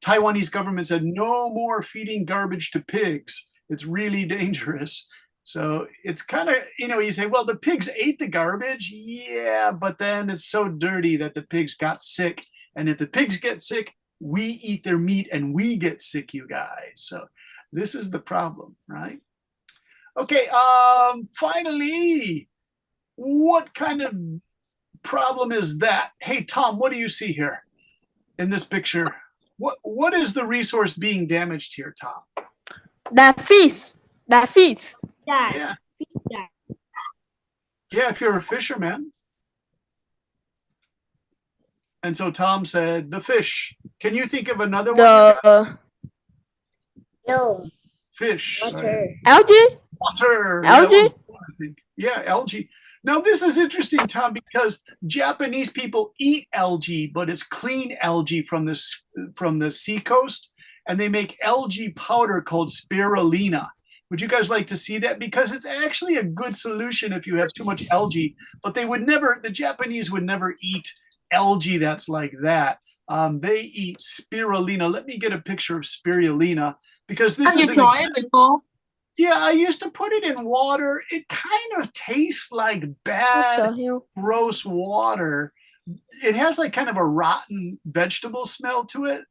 Taiwanese government said, no more feeding garbage to pigs. It's really dangerous. So it's kind of, you say, well, the pigs ate the garbage. Yeah, but then it's so dirty that the pigs got sick. And if the pigs get sick, we eat their meat and we get sick, you guys. So this is the problem, right? Okay, finally, what kind of problem is that? Hey, Tom, what do you see here in this picture? What is the resource being damaged here, Tom? That fish. Yeah. Yeah, if you're a fisherman. And so Tom said, the fish. Can you think of another one? No. Fish. Water. Algae? Water. Algae? Yeah, I think. Yeah, algae. Now, this is interesting, Tom, because Japanese people eat algae, but it's clean algae from the seacoast, and they make algae powder called spirulina. Would you guys like to see that? Because it's actually a good solution if you have too much algae, but the Japanese would never eat algae that's like that. They eat spirulina. Let me get a picture of spirulina because this is. Have you tried it before? Yeah, I used to put it in water. It kind of tastes like bad, gross water. It has like kind of a rotten vegetable smell to it.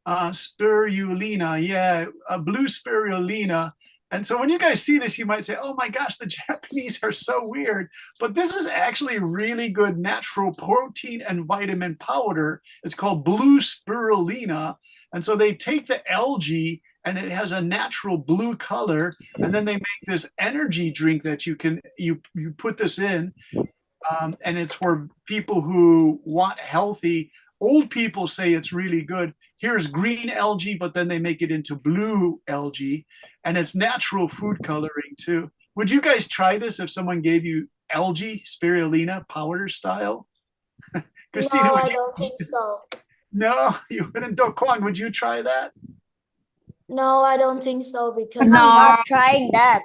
Spirulina, yeah, a blue spirulina. And so when you guys see this, you might say, oh my gosh, the Japanese are so weird. But this is actually really good natural protein and vitamin powder. It's called blue spirulina. And so they take the algae and it has a natural blue color. And then they make this energy drink that you put this in. And it's for people who want healthy. Old people say it's really good. Here's green algae, but then they make it into blue algae, and it's natural food coloring too. Would you guys try this if someone gave you algae, spirulina, powder style? Christina, no, I don't think so. No, you wouldn't. Do Kwang, would you try that? No, I don't think so because I'm not trying that.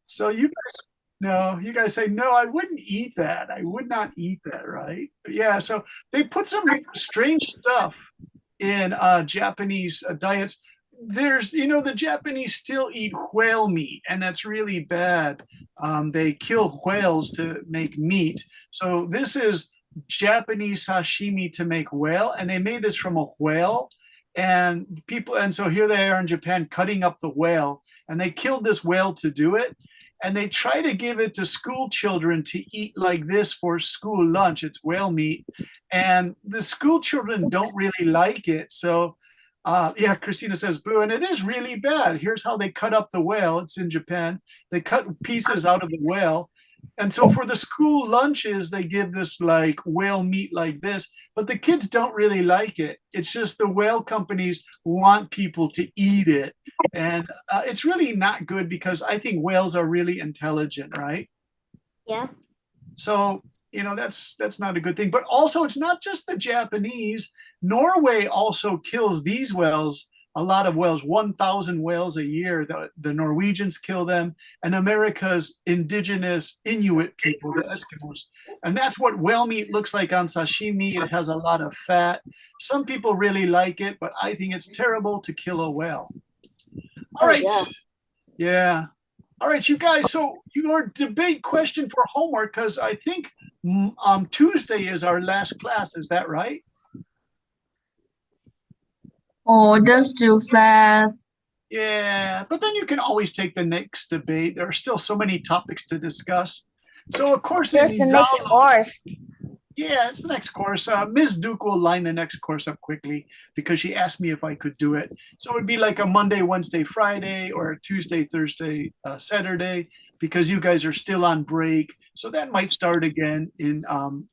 So you guys say, no, I wouldn't eat that. I would not eat that, right? But yeah, so they put some strange stuff in Japanese diets. There's, the Japanese still eat whale meat, and that's really bad. They kill whales to make meat. So this is Japanese sashimi to make whale, and they made this from a whale. And so here they are in Japan cutting up the whale, and they killed this whale to do it. And they try to give it to school children to eat like this for school lunch. It's whale meat. And the school children don't really like it. So, yeah, Christina says, boo. And it is really bad. Here's how they cut up the whale. It's in Japan. They cut pieces out of the whale. And so for the school lunches, they give this like whale meat like this, but the kids don't really like it. It's just the whale companies want people to eat it. And it's really not good because I think whales are really intelligent, right? Yeah. So, that's not a good thing. But also, it's not just the Japanese. Norway also kills these whales a lot of whales, 1,000 whales a year. The Norwegians kill them, and America's indigenous Inuit people, the Eskimos. And that's what whale meat looks like on sashimi. It has a lot of fat. Some people really like it, but I think it's terrible to kill a whale. All right. Yeah. All right, you guys. So your debate question for homework, because I think Tuesday is our last class. Is that right? Oh, that's too sad. Yeah, but then you can always take the next debate. There are still so many topics to discuss. So, of course, There's the next course. Yeah, it's the next course. Ms. Duke will line the next course up quickly because she asked me if I could do it. So it would be like a Monday, Wednesday, Friday, or a Tuesday, Thursday, Saturday, because you guys are still on break. So that might start again in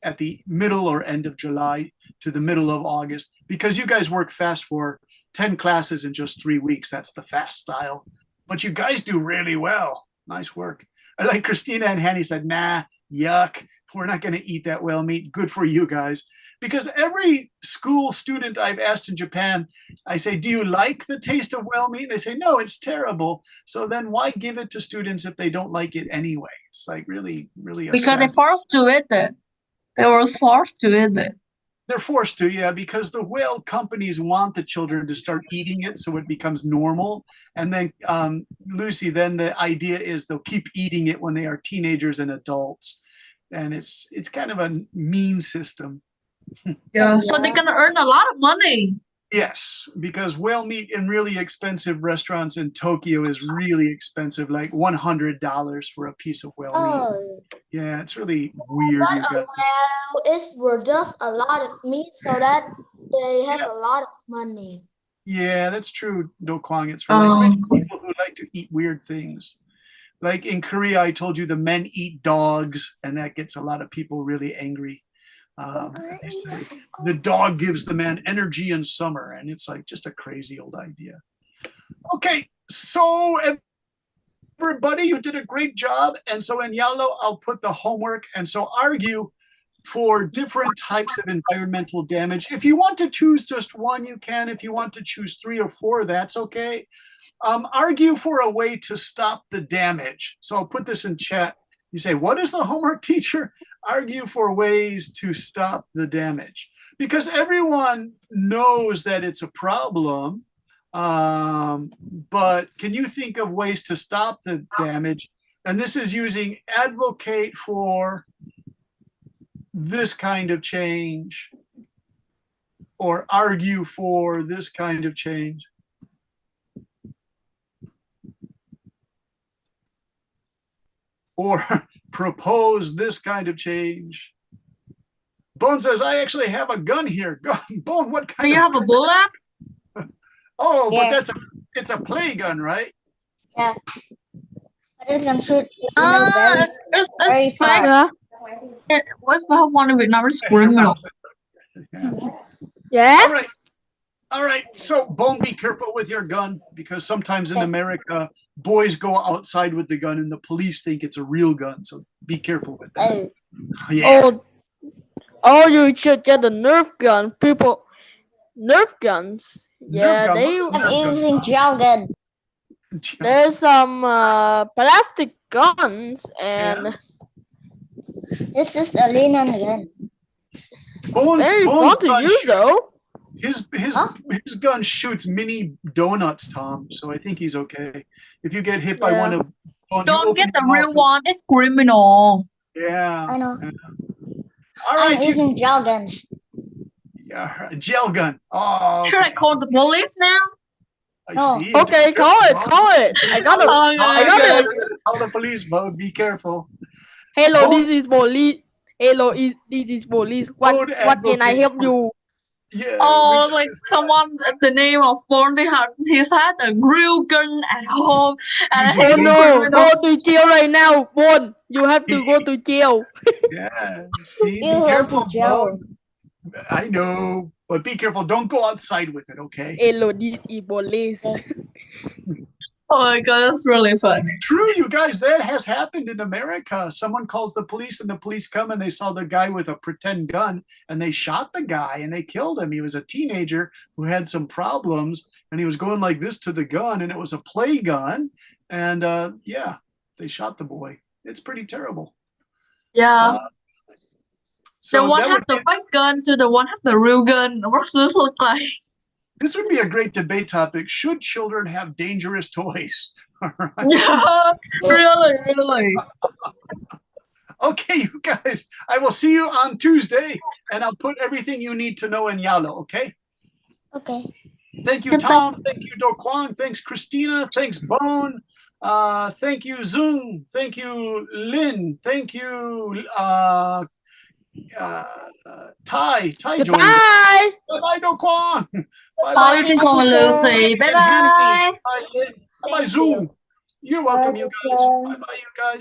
at the middle or end of July to the middle of August, because you guys work fast for 10 classes in just 3 weeks. That's the fast style. But you guys do really well. Nice work. I like Christina and Hanny said, nah, yuck. We're not going to eat that whale meat. Good for you guys. Because every school student I've asked in Japan, I say, do you like the taste of whale meat? They say, no, it's terrible. So then why give it to students if they don't like it anyway? It's like really, really upsetting. Because they're forced to eat it. They were forced to eat it. They're forced to, yeah, because the whale companies want the children to start eating it so it becomes normal. And then, Lucy, then the idea is they'll keep eating it when they are teenagers and adults. And it's kind of a mean system. Yeah, so they're gonna earn a lot of money. Yes, because whale meat in really expensive restaurants in Tokyo is really expensive, like $100 for a piece of whale meat. Yeah, it's really weird. But a whale is worth just a lot of meat, so that they have a lot of money. Yeah, that's true, Do Kwang. It's for like rich people who like to eat weird things. Like in Korea, I told you the men eat dogs, and that gets a lot of people really angry. The dog gives the man energy in summer, and it's like just a crazy old idea. Okay, so everybody, you did a great job. And so in yellow, I'll put the homework. And so argue for different types of environmental damage. If you want to choose just one, you can. If you want to choose 3 or 4, that's okay. Argue for a way to stop the damage. So I'll put this in chat. You say, what is the homework, teacher? Argue for ways to stop the damage. Because everyone knows that it's a problem, but can you think of ways to stop the damage? And this is using advocate for this kind of change, or argue for this kind of change. Or propose this kind of change. Bone says, I actually have a gun here. Bone, what kind Do you have a bullet? Oh, yeah. But it's a play gun, right? Yeah. But it can shoot it's fake. What's the one in Vietnam is criminal? Yeah. All right. So, Bone, be careful with your gun, because sometimes in America, boys go outside with the gun and the police think it's a real gun. So be careful with that. Yeah. Oh, you should get a Nerf gun. Nerf guns. Yeah, I'm using gel gun. There's some plastic guns, and this is a linen gun. Very fun to use, though. His gun shoots mini donuts, Tom. So I think he's okay. If you get hit by one of don't get the real one. It's criminal. Yeah. I know. Yeah. All right. I'm using gel guns. Yeah, gel gun. Oh. Should I call the police now? I see. Okay, call it. I got it. Call the police, but be careful. Hello, this is police. Hello, this is police. What can I help you? Yeah, like someone at the name of Bone, he's had a real gun at home. And go to jail right now, Bone. You have to go to jail. Yeah, see, be careful, Bone. I know, but be careful. Don't go outside with it, okay? Hello, this is police. Oh my god, that's really fun. It's true, you guys. That has happened in America. Someone calls the police, and the police come, and they saw the guy with a pretend gun, and they shot the guy, and they killed him. He was a teenager who had some problems, and he was going like this to the gun, and it was a play gun. And yeah, they shot the boy. It's pretty terrible. Yeah. So the one that has would the be- fake gun to the one has the real gun. What's this look like? This would be a great debate topic. Should children have dangerous toys? All right. Yeah, really. Okay, you guys, I will see you on Tuesday, and I'll put everything you need to know in Yalo, okay? Okay. Thank you, Tom. Thank you, Do Kwang. Thanks, Christina. Thanks, Bone. Thank you, Zoom. Thank you, Lynn. Thank you, Ty. Ty joined. Goodbye. Bye-bye, Do Kwang. Bye, Jinko and Lucy. Bye-bye. Bye-bye, Zoom. You're welcome, you guys. Bye-bye, you guys.